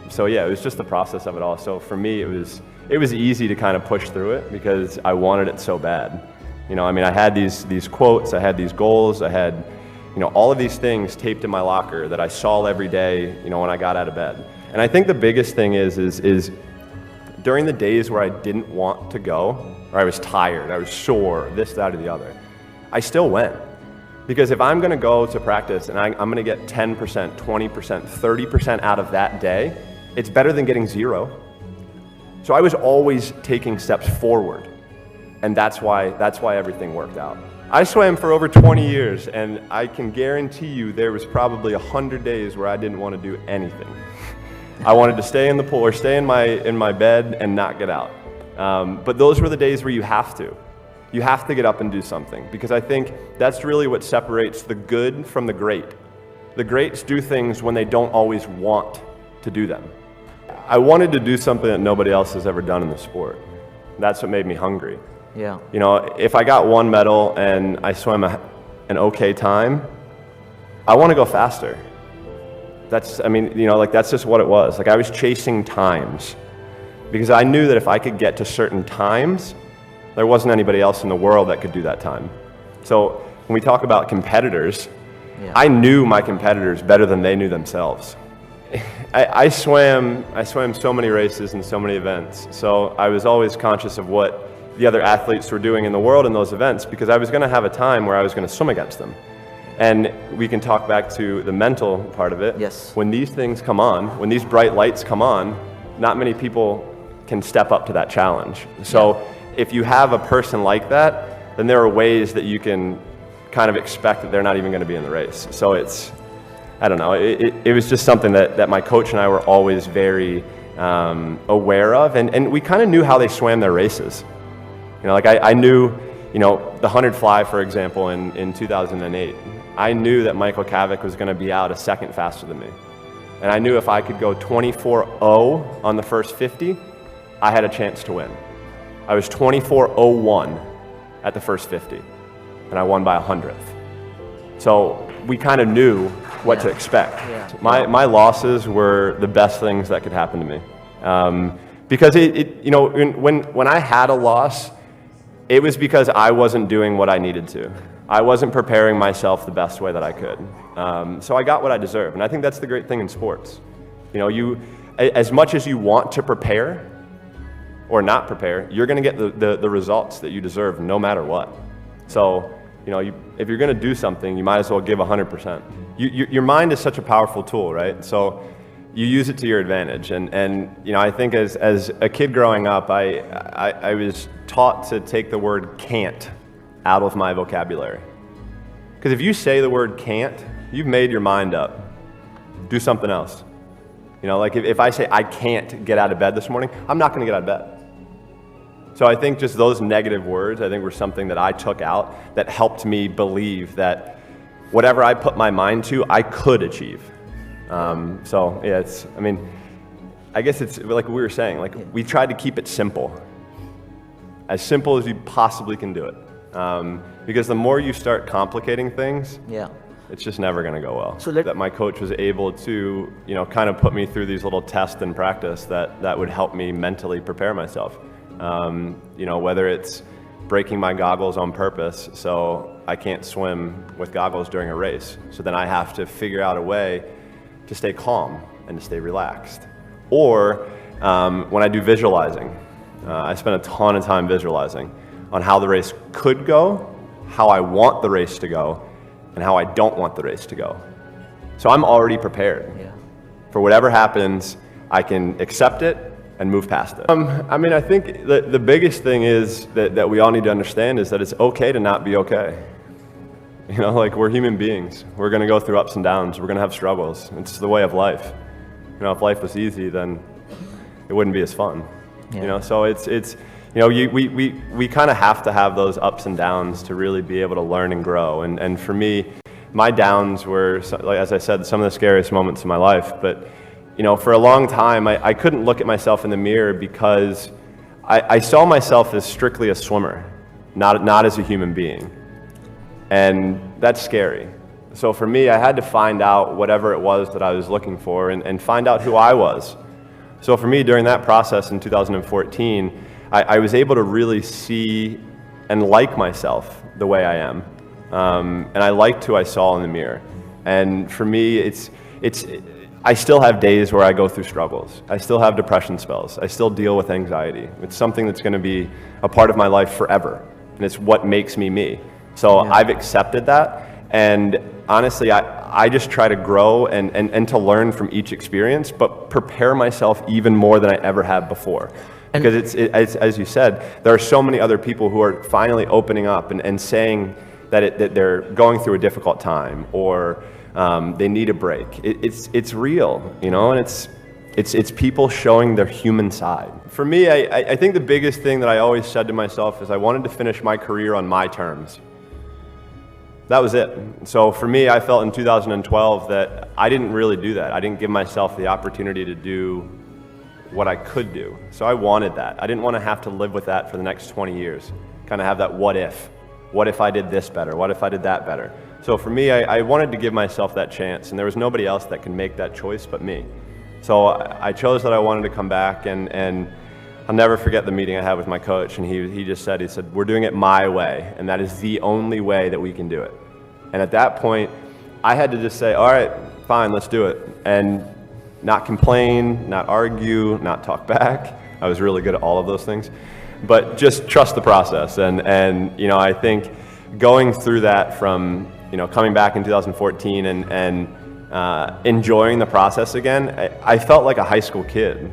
So yeah, it was just the process of it all. So for me, it was easy to kind of push through it because I wanted it so bad. You know, I mean, I had these quotes, I had these goals, I had, you know, all of these things taped in my locker that I saw every day, you know, when I got out of bed. And I think the biggest thing is during the days where I didn't want to go, or I was tired, I was sore, this, that, or the other, I still went. Because if I'm going to go to practice and I'm going to get 10%, 20%, 30% out of that day, it's better than getting 0. So I was always taking steps forward, and that's why everything worked out. I swam for over 20 years, and I can guarantee you there was probably 100 days where I didn't want to do anything. I wanted to stay in the pool or stay in my bed and not get out. But those were the days where you have to. You have to get up and do something, because I think that's really what separates the good from the great. The greats do things when they don't always want to do them. I wanted to do something that nobody else has ever done in the sport. That's what made me hungry. Yeah. You know, if I got 1 medal and I swam an okay time, I want to go faster. I mean, you know, like that's just what it was. Like I was chasing times because I knew that if I could get to certain times, there wasn't anybody else in the world that could do that time. So when we talk about competitors, I knew my competitors better than they knew themselves. I swam so many races and so many events, so I was always conscious of what the other athletes were doing in the world in those events, because I was going to have a time where I was going to swim against them. And we can talk back to the mental part of it. Yes. When these things come on, when these bright lights come on, not many people can step up to that challenge. So if you have a person like that, then there are ways that you can kind of expect that they're not even going to be in the race. So it's, I don't know, it was just something that my coach and I were always very aware of, and we kind of knew how they swam their races. You know, like I knew, you know, the 100 fly, for example, in 2008, I knew that Michael Kavik was going to be out a second faster than me. And I knew if I could go 24.0 on the first 50, I had a chance to win. I was 24.01 at the first 50, and I won by 100th. So we kind of knew what to expect. My losses were the best things that could happen to me. Because you know, when I had a loss, it was because I wasn't doing what I needed to. I wasn't preparing myself the best way that I could. So I got what I deserved. And I think that's the great thing in sports. You know, as much as you want to prepare or not prepare, you're going to get the results that you deserve no matter what. So, you know, if you're going to do something, you might as well give 100%. Your mind is such a powerful tool, right? So you use it to your advantage. And you know, I think as a kid growing up, I was taught to take the word can't out of my vocabulary. Because if you say the word can't, you've made your mind up. Do something else. You know, like if I say I can't get out of bed this morning, I'm not going to get out of bed. So I think just those negative words, I think, were something that I took out that helped me believe that whatever I put my mind to, I could achieve. So yeah, I mean, I guess it's like we were saying, like we tried to keep it simple as you possibly can do it. Because the more you start complicating things, it's just never going to go well. So that my coach was able to, you know, kind of put me through these little tests and practice that would help me mentally prepare myself. You know, whether it's breaking my goggles on purpose so I can't swim with goggles during a race. So then I have to figure out a way to stay calm and to stay relaxed. Or when I do visualizing, I spend a ton of time visualizing on how the race could go, how I want the race to go, and how I don't want the race to go. So I'm already prepared. For whatever happens, I can accept it and move past it. I mean, I think the biggest thing is that we all need to understand is that it's okay to not be okay. You know, like we're human beings. We're going to go through ups and downs. We're going to have struggles. It's the way of life. You know, if life was easy, then it wouldn't be as fun. You know, so it's you know, we kind of have to have those ups and downs to really be able to learn and grow. And for me, my downs were, like as I said, some of the scariest moments in my life. But you know, for a long time, I couldn't look at myself in the mirror because I saw myself as strictly a swimmer, not as a human being. And that's scary. So for me, I had to find out whatever it was that I was looking for and find out who I was. So for me, during that process in 2014, I was able to really see and like myself the way I am. And I liked who I saw in the mirror. And for me, I still have days where I go through struggles. I still have depression spells. I still deal with anxiety. It's something that's going to be a part of my life forever. And it's what makes me me. So I've accepted that. And honestly, I just try to grow and to learn from each experience, but prepare myself even more than I ever have before. Because as you said, there are so many other people who are finally opening up and saying that they're going through a difficult time or they need a break. It's real, you know, and it's people showing their human side. For me, I think the biggest thing that I always said to myself is I wanted to finish my career on my terms. That was it. So for me, I felt in 2012 that I didn't really do that. I didn't give myself the opportunity to do what I could do. So I wanted that. I didn't want to have to live with that for the next 20 years. Kind of have that what if. What if I did this better? What if I did that better? So for me, I wanted to give myself that chance, and there was nobody else that could make that choice but me. So I chose that I wanted to come back, and I'll never forget the meeting I had with my coach, and he just said, we're doing it my way, and that is the only way that we can do it. And at that point, I had to just say, all right, fine, let's do it. And not complain, not argue, not talk back. I was really good at all of those things. But just trust the process. And you know, I think going through that from, you know, coming back in 2014 and enjoying the process again, I felt like a high school kid.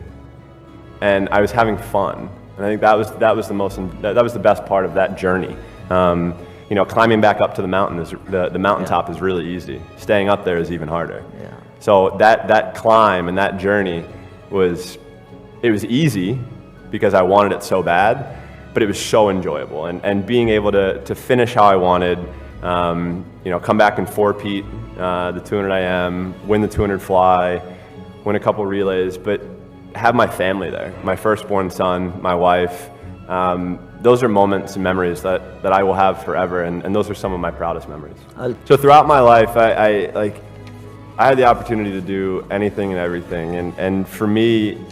And I was having fun. And I think that was the best part of that journey. You know, climbing back up to the mountain the mountaintop is really easy. Staying up there is even harder. Yeah. So that climb and that journey was easy because I wanted it so bad, but it was so enjoyable. And being able to finish how I wanted, you know, come back and four-peat the 200 IM, win the 200 fly, win a couple relays, but have my family there, my firstborn son, my wife. Those are moments and memories that I will have forever, and those are some of my proudest memories. So throughout my life, I had the opportunity to do anything and everything, and for me,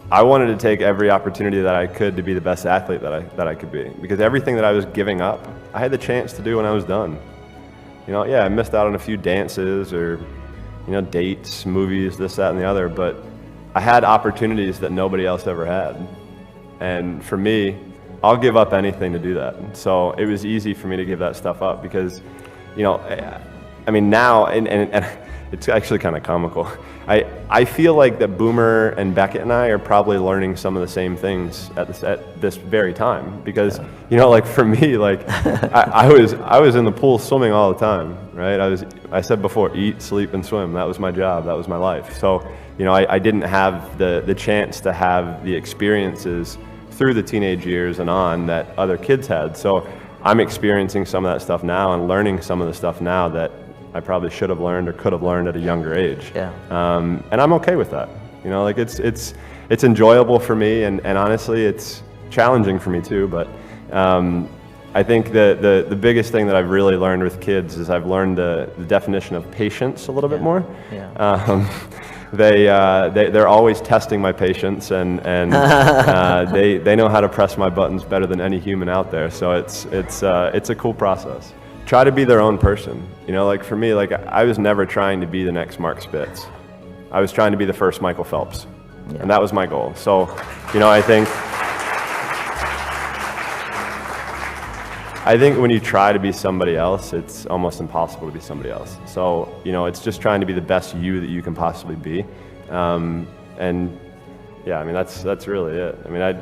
I wanted to take every opportunity that I could to be the best athlete that I could be, because everything that I was giving up, I had the chance to do when I was done. You know, yeah, I missed out on a few dances or, you know, dates, movies, this, that, and the other, but I had opportunities that nobody else ever had. And for me, I'll give up anything to do that. So it was easy for me to give that stuff up because, you know, I mean now, and it's actually kind of comical. I feel like that Boomer and Beckett and I are probably learning some of the same things at this very time because, you know, like for me, like I was in the pool swimming all the time, right? I said before, eat, sleep, and swim. That was my job. That was my life. So, you know, I didn't have the chance to have the experiences through the teenage years and on that other kids had. So I'm experiencing some of that stuff now and learning some of the stuff now that I probably should have learned or could have learned at a younger age. Yeah. And I'm okay with that. You know, like it's enjoyable for me, and honestly, it's challenging for me too. But I think the biggest thing that I've really learned with kids is I've learned the definition of patience a little bit more. Yeah. They're always testing my patience, and they know how to press my buttons better than any human out there. So it's a cool process. Try to be their own person. You know, like for me, like I was never trying to be the next Mark Spitz. I was trying to be the first Michael Phelps, and that was my goal. So, you know, I think when you try to be somebody else, it's almost impossible to be somebody else. So, you know, it's just trying to be the best you that you can possibly be. And yeah, I mean, that's really it. I mean,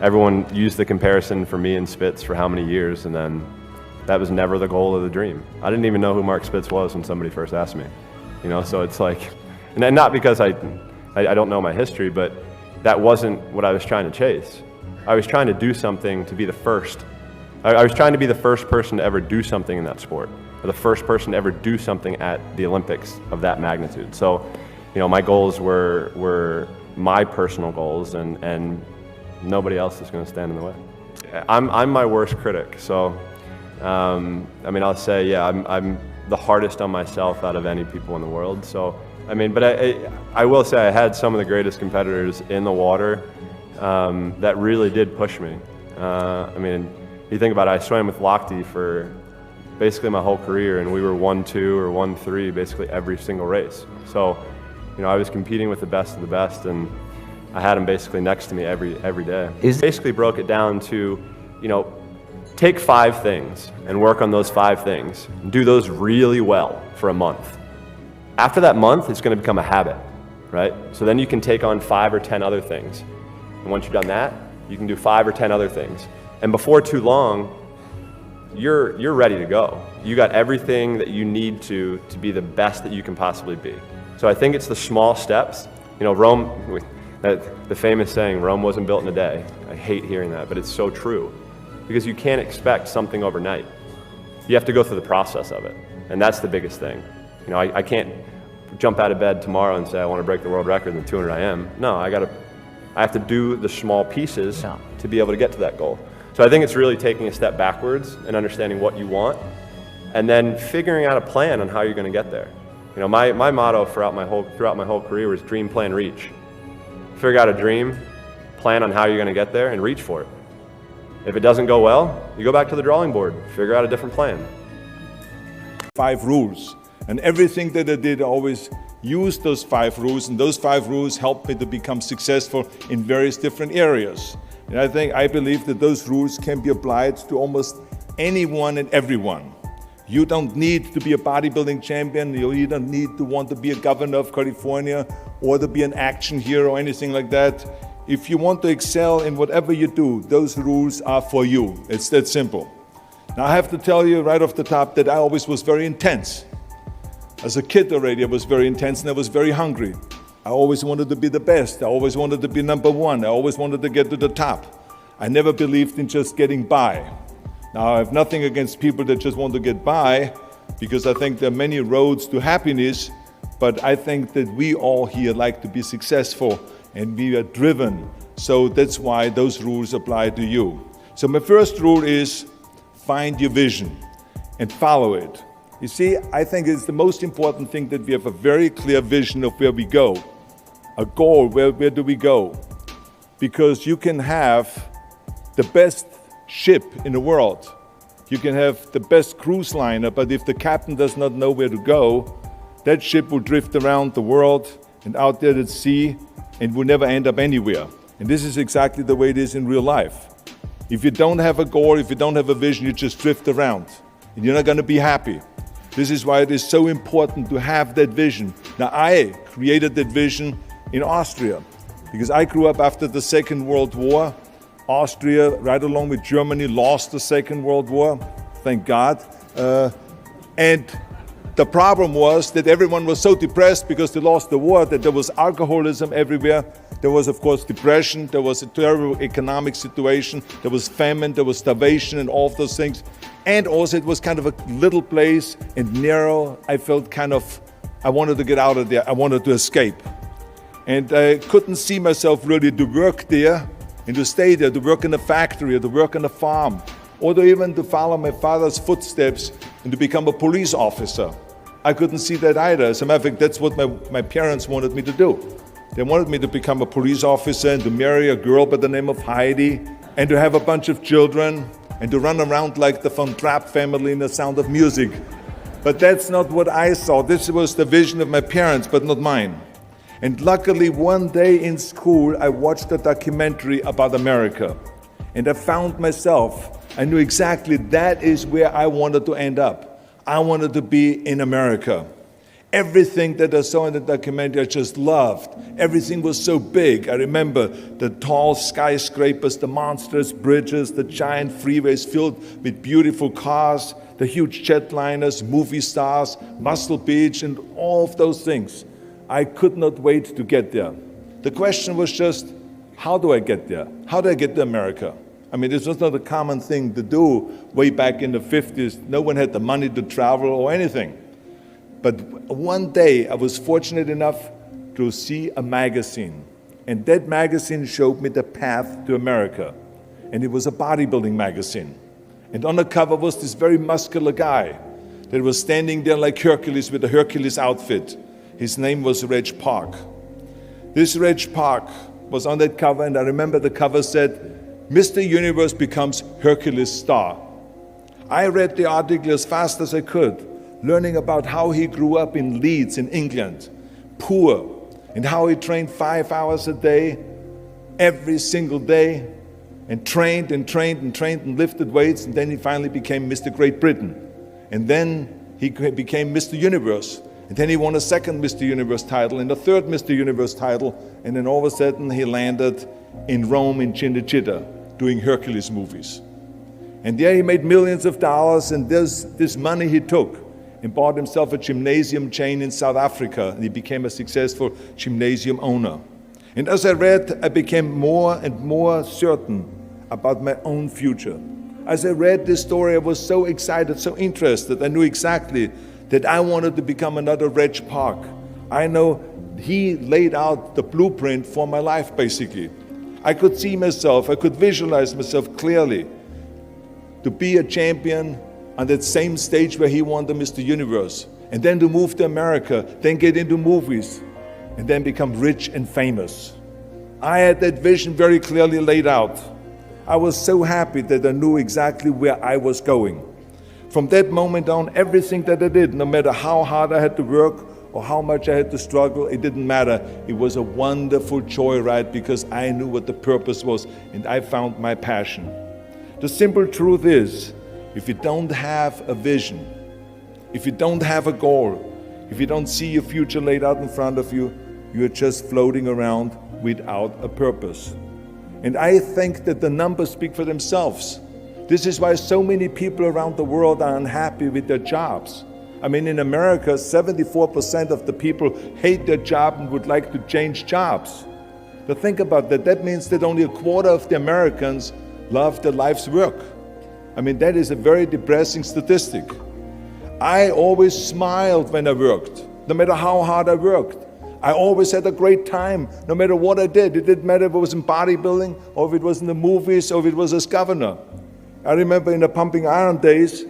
everyone used the comparison for me and Spitz for how many years, and then that was never the goal of the dream. I didn't even know who Mark Spitz was when somebody first asked me. You know, so it's like, and not because I don't know my history, but that wasn't what I was trying to chase. I was trying to do something to be the first. I was trying to be the first person to ever do something in that sport, or the first person to ever do something at the Olympics of that magnitude. So, you know, my goals were my personal goals, and nobody else is going to stand in the way. I'm my worst critic, so I mean, I'll say, yeah, I'm the hardest on myself out of any people in the world. So, I mean, but I will say I had some of the greatest competitors in the water that really did push me. I mean, you think about it, I swam with Lochte for basically my whole career, and we were 1-2 or 1-3 basically every single race. So, you know, I was competing with the best of the best, and I had them basically next to me every day. Basically broke it down to, you know, take 5 things and work on those 5 things. Do those really well for a month. After that month, it's going to become a habit, right? So then you can take on 5 or 10 other things. And once you've done that, you can do 5 or 10 other things. And before too long, you're ready to go. You got everything that you need to be the best that you can possibly be. So I think it's the small steps. You know, Rome, the famous saying, Rome wasn't built in a day. I hate hearing that, but it's so true. Because you can't expect something overnight. You have to go through the process of it. And that's the biggest thing. You know, I can't jump out of bed tomorrow and say I want to break the world record in the 200 IM. No, I have to do the small pieces to be able to get to that goal. So I think it's really taking a step backwards and understanding what you want, and then figuring out a plan on how you're going to get there. You know, my motto throughout my whole career was dream, plan, reach. Figure out a dream, plan on how you're going to get there, and reach for it. If it doesn't go well, you go back to the drawing board, figure out a different plan. 5 rules, and everything that I did, I always used those 5 rules, and those 5 rules helped me to become successful in various different areas. And I believe that those rules can be applied to almost anyone and everyone. You don't need to be a bodybuilding champion, you don't need to want to be a governor of California or to be an action hero or anything like that. If you want to excel in whatever you do, those rules are for you. It's that simple. Now I have to tell you right off the top that I always was very intense. As a kid already, I was very intense and I was very hungry. I always wanted to be the best. I always wanted to be number one. I always wanted to get to the top. I never believed in just getting by. Now, I have nothing against people that just want to get by, because I think there are many roads to happiness, but I think that we all here like to be successful and we are driven. So that's why those rules apply to you. So my first rule is find your vision and follow it. You see, I think it's the most important thing that we have a very clear vision of where we go, a goal, where do we go? Because you can have the best ship in the world, you can have the best cruise liner, but if the captain does not know where to go, that ship will drift around the world and out there at sea and will never end up anywhere. And this is exactly the way it is in real life. If you don't have a goal, if you don't have a vision, you just drift around and you're not going to be happy. This is why it is so important to have that vision. Now, I created that vision in Austria because I grew up after the Second World War. Austria, right along with Germany, lost the Second World War, thank God. And the problem was that everyone was so depressed because they lost the war that there was alcoholism everywhere. There was, of course, depression. There was a terrible economic situation. There was famine. There was starvation and all of those things. And also it was kind of a little place and narrow. I felt I wanted to get out of there. I wanted to escape. And I couldn't see myself really to work there and to stay there, to work in a factory or to work on a farm, or to even to follow my father's footsteps and to become a police officer. I couldn't see that either. As a matter of fact, that's what my parents wanted me to do. They wanted me to become a police officer and to marry a girl by the name of Heidi and to have a bunch of children and to run around like the Von Trapp family in The Sound of Music. But that's not what I saw. This was the vision of my parents, but not mine. And luckily, one day in school, I watched a documentary about America. And I found myself, I knew exactly that is where I wanted to end up. I wanted to be in America. Everything that I saw in the documentary, I just loved. Everything was so big. I remember the tall skyscrapers, the monstrous bridges, the giant freeways filled with beautiful cars, the huge jetliners, movie stars, Muscle Beach, and all of those things. I could not wait to get there. The question was just, how do I get there? How do I get to America? I mean, this was not a common thing to do way back in the 50s. No one had the money to travel or anything. But one day I was fortunate enough to see a magazine. And that magazine showed me the path to America. And it was a bodybuilding magazine. And on the cover was this very muscular guy that was standing there like Hercules with a Hercules outfit. His name was Reg Park. This Reg Park was on that cover, and I remember the cover said, Mr. Universe becomes Hercules star. I read the article as fast as I could, learning about how he grew up in Leeds in England, poor, and how he trained 5 hours a day, every single day, and trained and lifted weights, and then he finally became Mr. Great Britain. And then he became Mr. Universe. And then he won a second Mr. Universe title and a third Mr. Universe title, and then all of a sudden he landed in Rome in Cinecittà doing Hercules movies. And there he made millions of dollars, and this money he took and bought himself a gymnasium chain in South Africa, and he became a successful gymnasium owner. And as I read, I became more and more certain about my own future. As I read this story, I was so excited, so interested. I knew exactly that I wanted to become another Reg Park. I know he laid out the blueprint for my life, basically. I could see myself, I could visualize myself clearly to be a champion on that same stage where he won the Mr. Universe, and then to move to America, then get into movies, and then become rich and famous. I had that vision very clearly laid out. I was so happy that I knew exactly where I was going. From that moment on, everything that I did, no matter how hard I had to work or how much I had to struggle, it didn't matter. It was a wonderful joyride because I knew what the purpose was and I found my passion. The simple truth is, if you don't have a vision, if you don't have a goal, if you don't see your future laid out in front of you, you're just floating around without a purpose. And I think that the numbers speak for themselves. This is why so many people around the world are unhappy with their jobs. I mean, in America, 74% of the people hate their job and would like to change jobs. But think about that. That means that only a quarter of the Americans love their life's work. I mean, that is a very depressing statistic. I always smiled when I worked, no matter how hard I worked. I always had a great time, no matter what I did. It didn't matter if it was in bodybuilding, or if it was in the movies, or if it was as governor. I remember in the pumping iron days,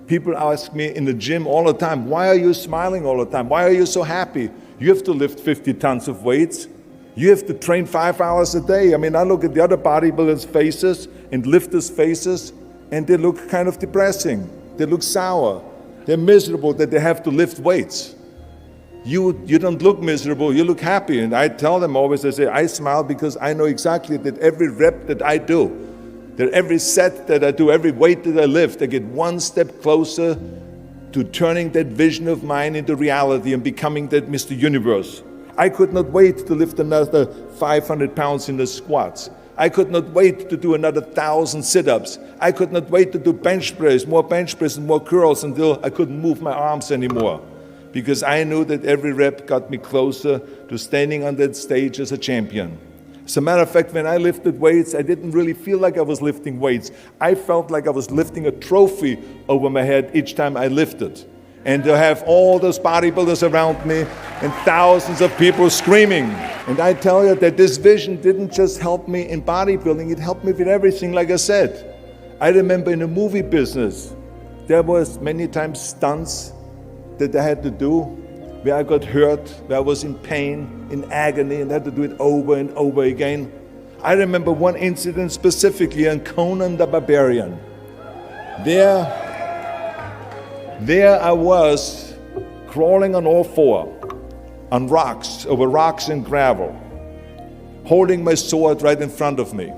people ask me in the gym all the time, why are you smiling all the time? Why are you so happy? You have to lift 50 tons of weights. You have to train 5 hours a day. I mean, I look at the other bodybuilders' faces and lifters' faces, and they look kind of depressing. They look sour. They're miserable that they have to lift weights. You don't look miserable, you look happy. And I tell them always, I say, I smile because I know exactly that every rep that I do, that every set that I do, every weight that I lift, I get one step closer to turning that vision of mine into reality and becoming that Mr. Universe. I could not wait to lift another 500 pounds in the squats. I could not wait to do another 1,000 sit-ups. I could not wait to do bench press, more bench press and more curls until I couldn't move my arms anymore. Because I knew that every rep got me closer to standing on that stage as a champion. As a matter of fact, when I lifted weights, I didn't really feel like I was lifting weights. I felt like I was lifting a trophy over my head each time I lifted. And to have all those bodybuilders around me and thousands of people screaming. And I tell you that this vision didn't just help me in bodybuilding, it helped me with everything, like I said. I remember in the movie business, there was many times stunts that I had to do, where I got hurt, where I was in pain, in agony, and had to do it over and over again. I remember one incident specifically on Conan the Barbarian. There I was, crawling on all four, on rocks, over rocks and gravel, holding my sword right in front of me.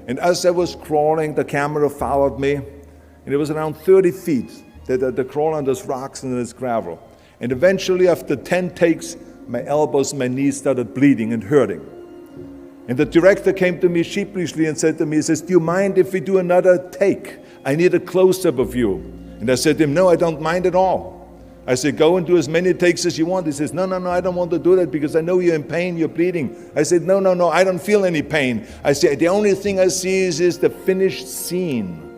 And as I was crawling, the camera followed me, and it was around 30 feet that I crawl on those rocks and this gravel. And eventually, after 10 takes, my elbows and my knees started bleeding and hurting. And the director came to me sheepishly and said to me, he says, do you mind if we do another take? I need a close-up of you. And I said to him, no, I don't mind at all. I said, go and do as many takes as you want. He says, no, I don't want to do that because I know you're in pain, you're bleeding. I said, no, I don't feel any pain. I said, the only thing I see is the finished scene.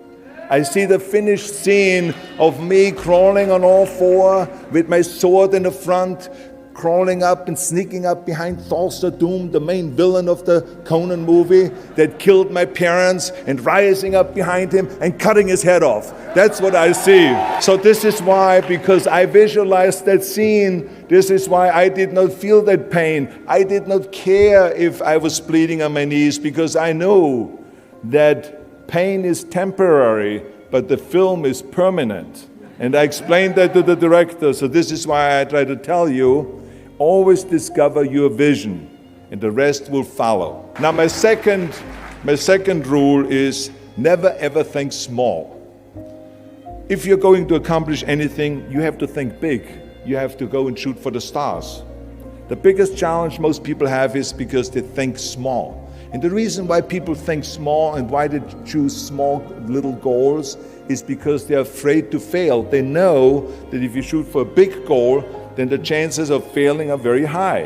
I see the finished scene of me crawling on all four with my sword in the front, crawling up and sneaking up behind Thulsa Doom, the main villain of the Conan movie that killed my parents, and rising up behind him and cutting his head off. That's what I see. So this is why, because I visualized that scene, this is why I did not feel that pain. I did not care if I was bleeding on my knees because I knew that pain is temporary, but the film is permanent. And I explained that to the director, so this is why I try to tell you, always discover your vision, and the rest will follow. Now my second rule is never ever think small. If you're going to accomplish anything, you have to think big. You have to go and shoot for the stars. The biggest challenge most people have is because they think small. And the reason why people think small and why they choose small little goals is because they're afraid to fail. They know that if you shoot for a big goal, then the chances of failing are very high.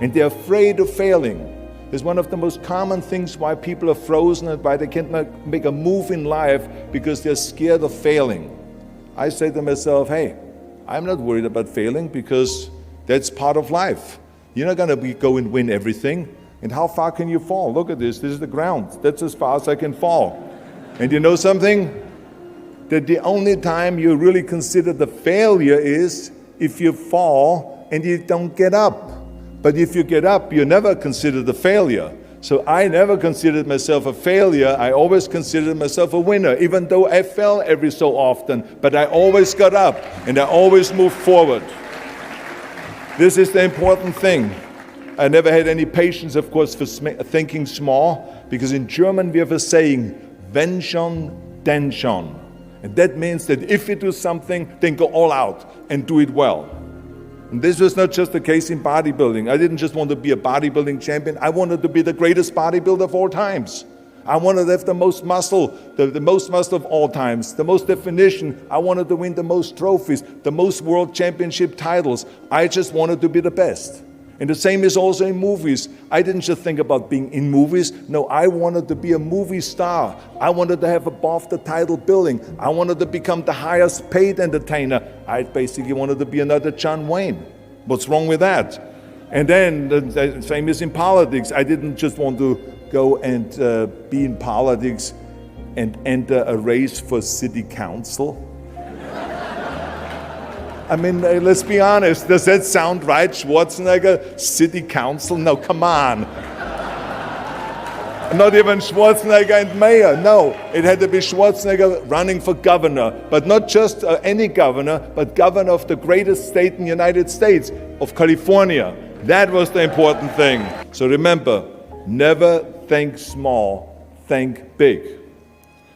And they're afraid of failing. It's one of the most common things why people are frozen and why they can't make a move in life, because they're scared of failing. I say to myself, hey, I'm not worried about failing because that's part of life. You're not going to go and win everything. And how far can you fall? Look at this. This is the ground. That's as far as I can fall. And you know something? that the only time you really consider the failure is if you fall and you don't get up. But if you get up, you never consider the failure. So I never considered myself a failure. I always considered myself a winner, even though I fell every so often. But I always got up and I always moved forward. This is the important thing. I never had any patience, of course, for thinking small, because in German we have a saying, wenn schon, denn schon. And that means that if you do something, then go all out and do it well. And this was not just the case in bodybuilding. I didn't just want to be a bodybuilding champion. I wanted to be the greatest bodybuilder of all times. I wanted to have the most muscle, the most muscle of all times, the most definition. I wanted to win the most trophies, the most world championship titles. I just wanted to be the best. And the same is also in movies. I didn't just think about being in movies. No, I wanted to be a movie star. I wanted to have above the title billing. I wanted to become the highest paid entertainer. I basically wanted to be another John Wayne. What's wrong with that? And then the same is in politics. I didn't just want to go and be in politics and enter a race for city council. I mean, let's be honest. Does that sound right? Schwarzenegger, city council? No, come on. Not even Schwarzenegger and mayor. No, it had to be Schwarzenegger running for governor. But not just any governor, but governor of the greatest state in the United States, of California. That was the important thing. So remember, never think small, think big.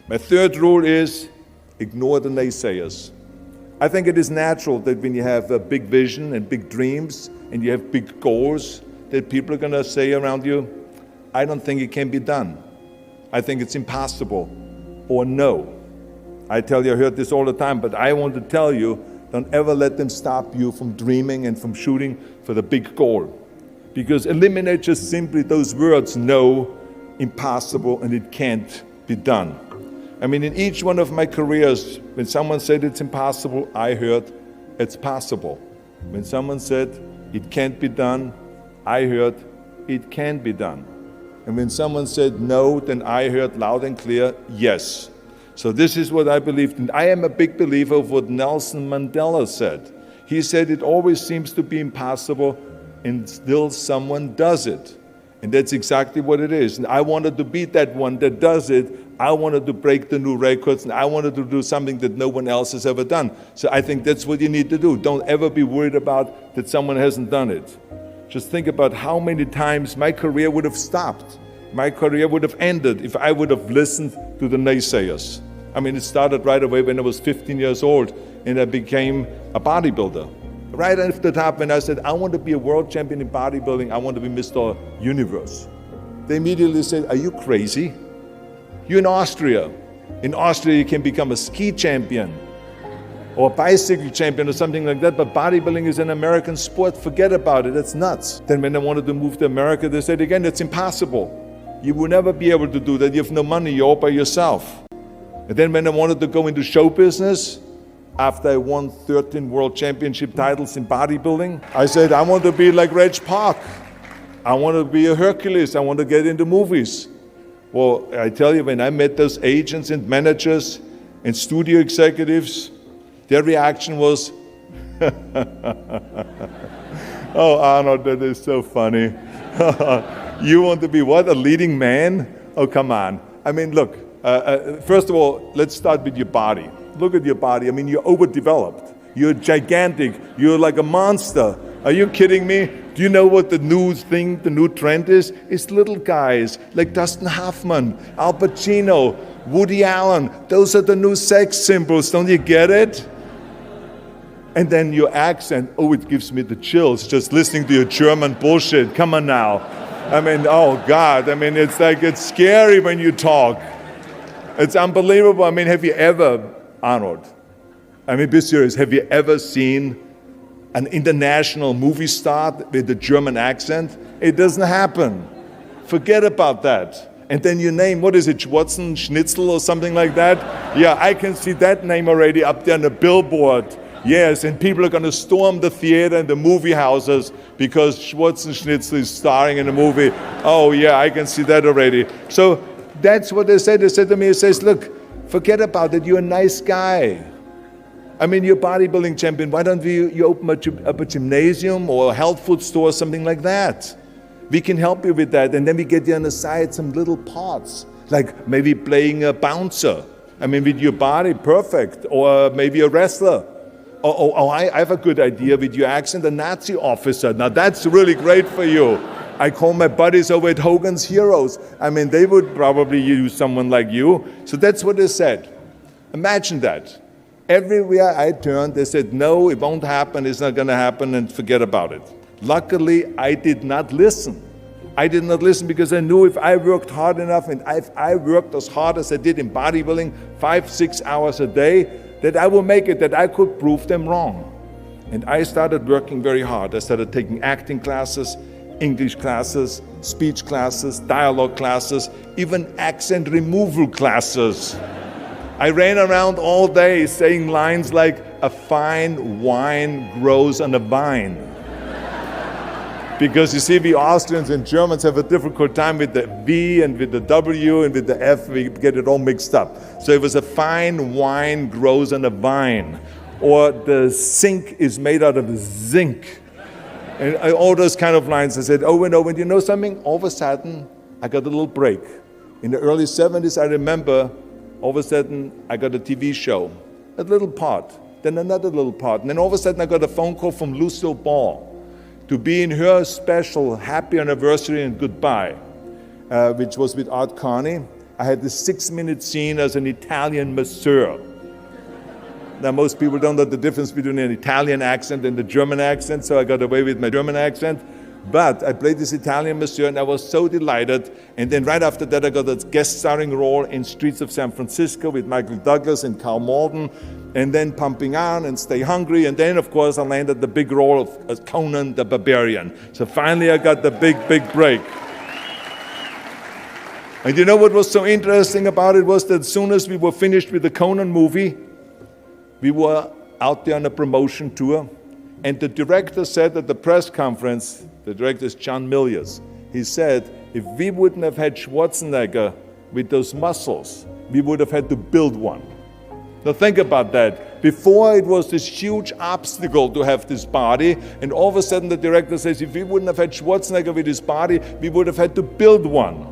My third rule is ignore the naysayers. I think it is natural that when you have a big vision and big dreams and you have big goals, that people are going to say around you, I don't think it can be done. I think it's impossible. Or no. I tell you, I heard this all the time, but I want to tell you, don't ever let them stop you from dreaming and from shooting for the big goal. Because eliminate just simply those words, no, impossible, and it can't be done. I mean, in each one of my careers, when someone said it's impossible, I heard it's possible. When someone said it can't be done, I heard it can be done. And when someone said no, then I heard loud and clear, yes. So this is what I believed in. I am a big believer of what Nelson Mandela said. He said it always seems to be impossible and still someone does it. And that's exactly what it is. And I wanted to be that one that does it. I wanted to break the new records, and I wanted to do something that no one else has ever done. So I think that's what you need to do. Don't ever be worried about that someone hasn't done it. Just think about how many times my career would have stopped. My career would have ended if I would have listened to the naysayers. I mean, it started right away when I was 15 years old, and I became a bodybuilder. Right off the top, when I said, I want to be a world champion in bodybuilding, I want to be Mr. Universe. They immediately said, are you crazy? You're in Austria. In Austria, you can become a ski champion or a bicycle champion or something like that, but bodybuilding is an American sport. Forget about it. That's nuts. Then when I wanted to move to America, they said again, it's impossible. You will never be able to do that. You have no money. You're all by yourself. And then when I wanted to go into show business, after I won 13 world championship titles in bodybuilding, I said, I want to be like Reg Park. I want to be a Hercules. I want to get into movies. Well, I tell you, when I met those agents and managers and studio executives, their reaction was, oh, Arnold, that is so funny. You want to be what, a leading man? Oh, come on. I mean, look, first of all, let's start with your body. Look at your body. I mean, you're overdeveloped. You're gigantic. You're like a monster. Are you kidding me? Do you know what the new thing, the new trend is? It's little guys like Dustin Hoffman, Al Pacino, Woody Allen. Those are the new sex symbols. Don't you get it? And then your accent, oh, it gives me the chills just listening to your German bullshit. Come on now. I mean, oh God. I mean, it's like, it's scary when you talk. It's unbelievable. I mean, have you ever, Arnold, I mean, be serious, have you ever seen an international movie star with a German accent? It doesn't happen. Forget about that. And then you name, what is it, Schnitzel or something like that? Yeah, I can see that name already up there on the billboard. Yes, and people are going to storm the theater and the movie houses because Schwarzenegger is starring in a movie. Oh yeah, I can see that already. So that's what they said. They said to me, it says, look, Forget about it, you're a nice guy. I mean, you're a bodybuilding champion. Why don't you open up a gymnasium or a health food store, something like that? We can help you with that. And then we get you on the side some little parts, like maybe playing a bouncer. I mean, with your body, perfect. Or maybe a wrestler. I have a good idea with your accent, a Nazi officer. Now that's really great for you. I call my buddies over at Hogan's Heroes. I mean, they would probably use someone like you. So that's what they said. Imagine that. Everywhere I turned, they said, no, it won't happen, it's not gonna happen, and forget about it. Luckily, I did not listen. I did not listen because I knew if I worked hard enough, and if I worked as hard as I did in bodybuilding, 5-6 hours a day, that I will make it, that I could prove them wrong. And I started working very hard. I started taking acting classes, English classes, speech classes, dialogue classes, even accent removal classes. I ran around all day saying lines like, a fine wine grows on a vine. Because you see, we Austrians and Germans have a difficult time with the V and with the W and with the F, we get it all mixed up. So it was a fine wine grows on a vine. Or the sink is made out of zinc. And all those kind of lines. I said, oh, and you know something? All of a sudden, I got a little break. In the early 70s, I remember, all of a sudden, I got a TV show, a little part, then another little part. And then all of a sudden, I got a phone call from Lucille Ball to be in her special Happy Anniversary and Goodbye, which was with Art Carney. I had this 6-minute scene as an Italian masseur. Now, most people don't know the difference between an Italian accent and the German accent, so I got away with my German accent. But I played this Italian masseur, and I was so delighted. And then right after that, I got a guest starring role in Streets of San Francisco with Michael Douglas and Carl Malden, and then Pumping On and Stay Hungry. And then, of course, I landed the big role of Conan the Barbarian. So finally, I got the big break. And you know what was so interesting about it was that as soon as we were finished with the Conan movie, we were out there on a promotion tour. And the director said at the press conference, the director is John Milius, he said, if we wouldn't have had Schwarzenegger with those muscles, we would have had to build one. Now think about that. Before it was this huge obstacle to have this body, and all of a sudden the director says, if we wouldn't have had Schwarzenegger with his body, we would have had to build one.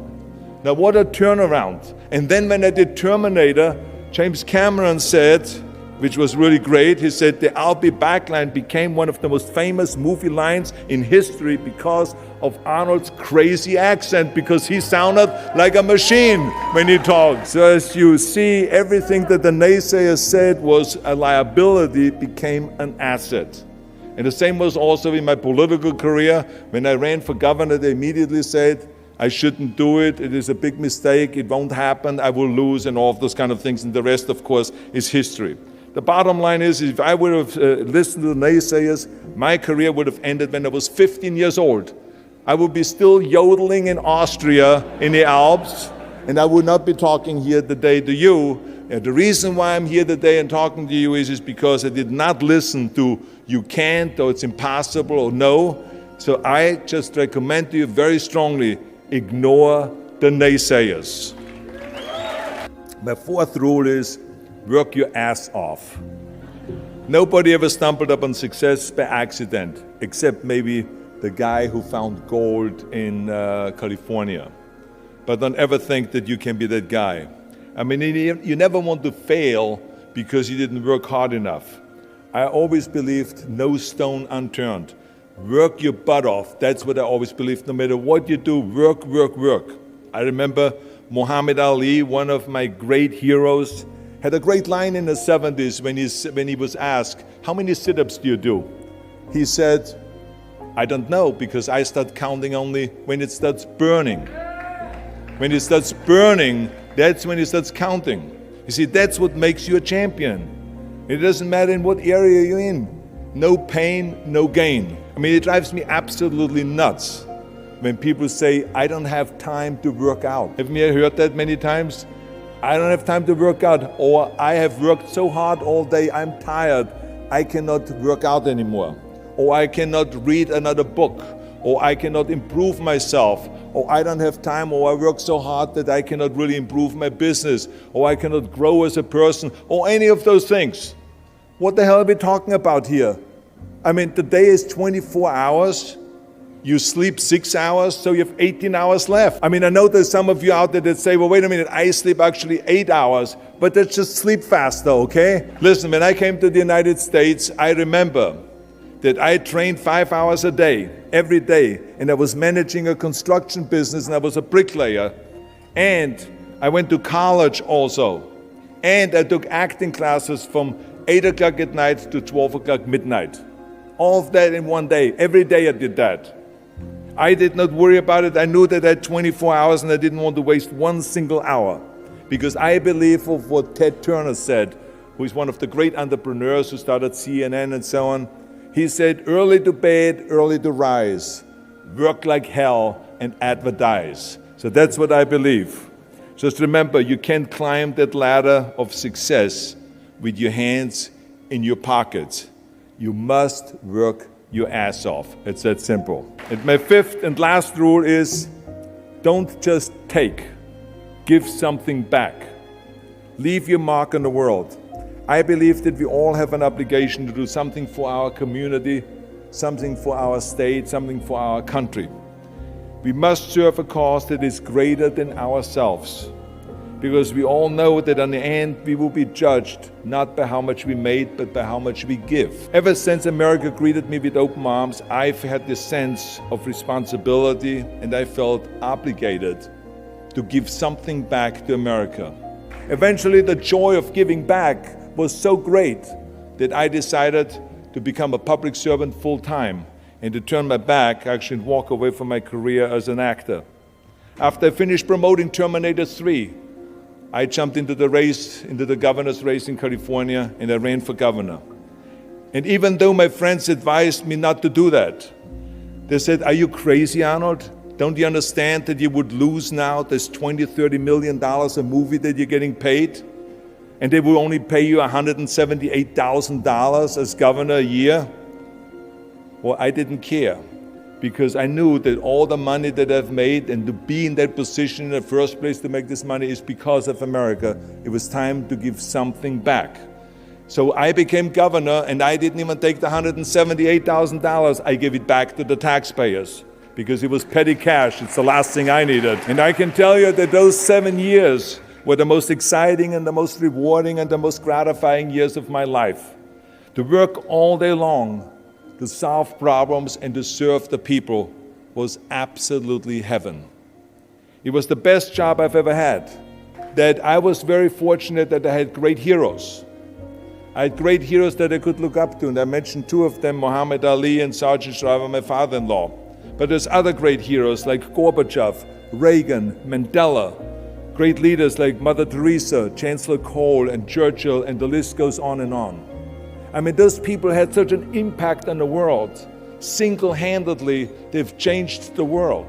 Now what a turnaround. And then when I did Terminator, James Cameron said, which was really great, he said the I'll be back line became one of the most famous movie lines in history because of Arnold's crazy accent, because he sounded like a machine when he talked. So as you see, everything that the naysayers said was a liability became an asset. And the same was also in my political career. When I ran for governor, they immediately said, I shouldn't do it, it is a big mistake, it won't happen, I will lose, and all of those kind of things. And the rest, of course, is history. The bottom line is, if I would have listened to the naysayers, my career would have ended when I was 15 years old. I would be still yodeling in Austria, in the Alps, and I would not be talking here today to you. And the reason why I'm here today and talking to you is because I did not listen to you can't, or it's impossible, or no. So I just recommend to you very strongly, ignore the naysayers. My fourth rule is, work your ass off. Nobody ever stumbled upon success by accident, except maybe the guy who found gold in California. But don't ever think that you can be that guy. I mean, you never want to fail because you didn't work hard enough. I always believed no stone unturned. Work your butt off. That's what I always believed. No matter what you do, work, work, work. I remember Muhammad Ali, one of my great heroes, had a great line in the 70s when he was asked, how many sit-ups do you do? He said, I don't know, because I start counting only when it starts burning. When it starts burning, that's when it starts counting. You see, that's what makes you a champion. It doesn't matter in what area you're in. No pain, no gain. I mean, it drives me absolutely nuts when people say, I don't have time to work out. Have you heard that many times? I don't have time to work out, or I have worked so hard all day, I'm tired, I cannot work out anymore. Or I cannot read another book, or I cannot improve myself, or I don't have time, or I work so hard that I cannot really improve my business, or I cannot grow as a person, or any of those things. What the hell are we talking about here? I mean, the day is 24 hours. You sleep 6 hours, so you have 18 hours left. I mean, I know there's some of you out there that say, well, wait a minute, I sleep actually 8 hours, but that's just sleep faster, okay? Listen, when I came to the United States, I remember that I trained 5 hours a day, every day, and I was managing a construction business, and I was a bricklayer, and I went to college also, and I took acting classes from 8 o'clock at night to 12 o'clock midnight. All of that in one day. Every day I did that. I did not worry about it. I knew that I had 24 hours and I didn't want to waste one single hour, because I believe of what Ted Turner said, who is one of the great entrepreneurs who started CNN and so on. He said, early to bed, early to rise, work like hell and advertise. So that's what I believe. Just remember, you can't climb that ladder of success with your hands in your pockets. You must work your ass off. It's that simple. And my fifth and last rule is, don't just take, give something back. Leave your mark on the world. I believe that we all have an obligation to do something for our community, something for our state, something for our country. We must serve a cause that is greater than ourselves, because we all know that in the end we will be judged not by how much we made, but by how much we give. Ever since America greeted me with open arms, I've had this sense of responsibility, and I felt obligated to give something back to America. Eventually, the joy of giving back was so great that I decided to become a public servant full-time and to turn my back, actually, and walk away from my career as an actor. After I finished promoting Terminator 3, I jumped into the race, into the governor's race in California, and I ran for governor. And even though my friends advised me not to do that, they said, are you crazy, Arnold? Don't you understand that you would lose now this $20-30 million a movie that you're getting paid? And they will only pay you $178,000 as governor a year? Well, I didn't care, because I knew that all the money that I've made and to be in that position in the first place to make this money is because of America. It was time to give something back. So I became governor, and I didn't even take the $178,000. I gave it back to the taxpayers, because it was petty cash. It's the last thing I needed. And I can tell you that those 7 years were the most exciting and the most rewarding and the most gratifying years of my life. To work all day long, to solve problems and to serve the people was absolutely heaven. It was the best job I've ever had. That I was very fortunate that I had great heroes. I had great heroes that I could look up to, and I mentioned two of them, Muhammad Ali and Sergeant Shriver, my father-in-law. But there's other great heroes like Gorbachev, Reagan, Mandela, great leaders like Mother Teresa, Chancellor Kohl, and Churchill, and the list goes on and on. I mean, those people had such an impact on the world. Single-handedly, they've changed the world.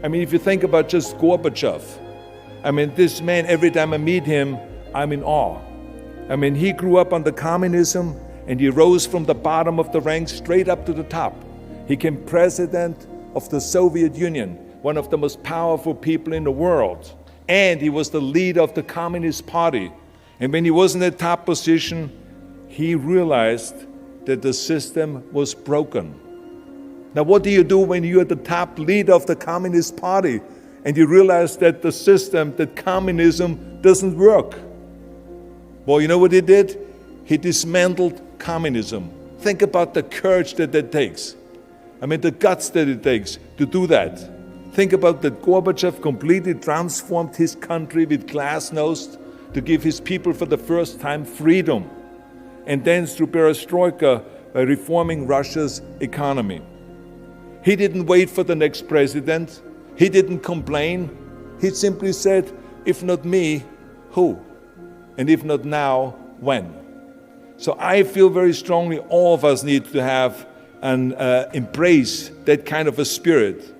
I mean, if you think about just Gorbachev, I mean, this man, every time I meet him, I'm in awe. I mean, he grew up under communism, and he rose from the bottom of the ranks straight up to the top. He became president of the Soviet Union, one of the most powerful people in the world. And he was the leader of the Communist Party. And when he was in that top position, he realized that the system was broken. Now, what do you do when you're the top leader of the Communist Party and you realize that the system, that communism, doesn't work? Well, you know what he did? He dismantled communism. Think about the courage that takes. I mean, the guts that it takes to do that. Think about that Gorbachev completely transformed his country with glasnost to give his people for the first time freedom. And then through perestroika, by reforming Russia's economy. He didn't wait for the next president. He didn't complain. He simply said, if not me, who? And if not now, when? So I feel very strongly all of us need to have and embrace that kind of a spirit.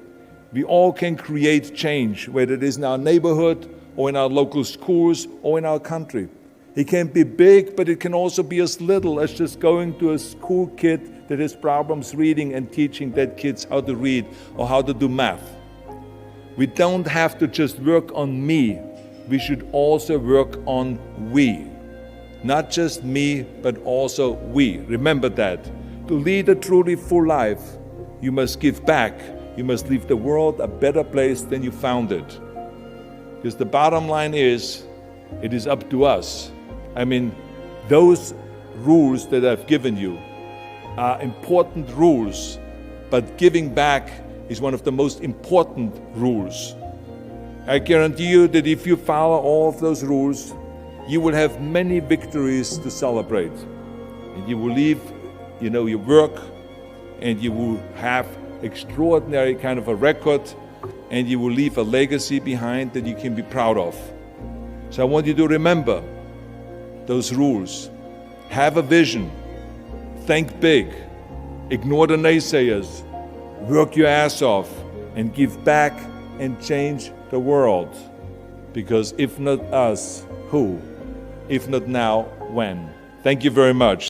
We all can create change, whether it is in our neighborhood or in our local schools or in our country. It can be big, but it can also be as little as just going to a school kid that has problems reading and teaching that kids how to read or how to do math. We don't have to just work on me. We should also work on we. Not just me, but also we. Remember that. To lead a truly full life, you must give back. You must leave the world a better place than you found it. Because the bottom line is, it is up to us. I mean, those rules that I've given you are important rules, but giving back is one of the most important rules. I guarantee you that if you follow all of those rules, you will have many victories to celebrate. And you will leave, your work, and you will have extraordinary kind of a record, and you will leave a legacy behind that you can be proud of. So I want you to remember those rules. Have a vision. Think big. Ignore the naysayers. Work your ass off and give back and change the world. Because if not us, who? If not now, when? Thank you very much.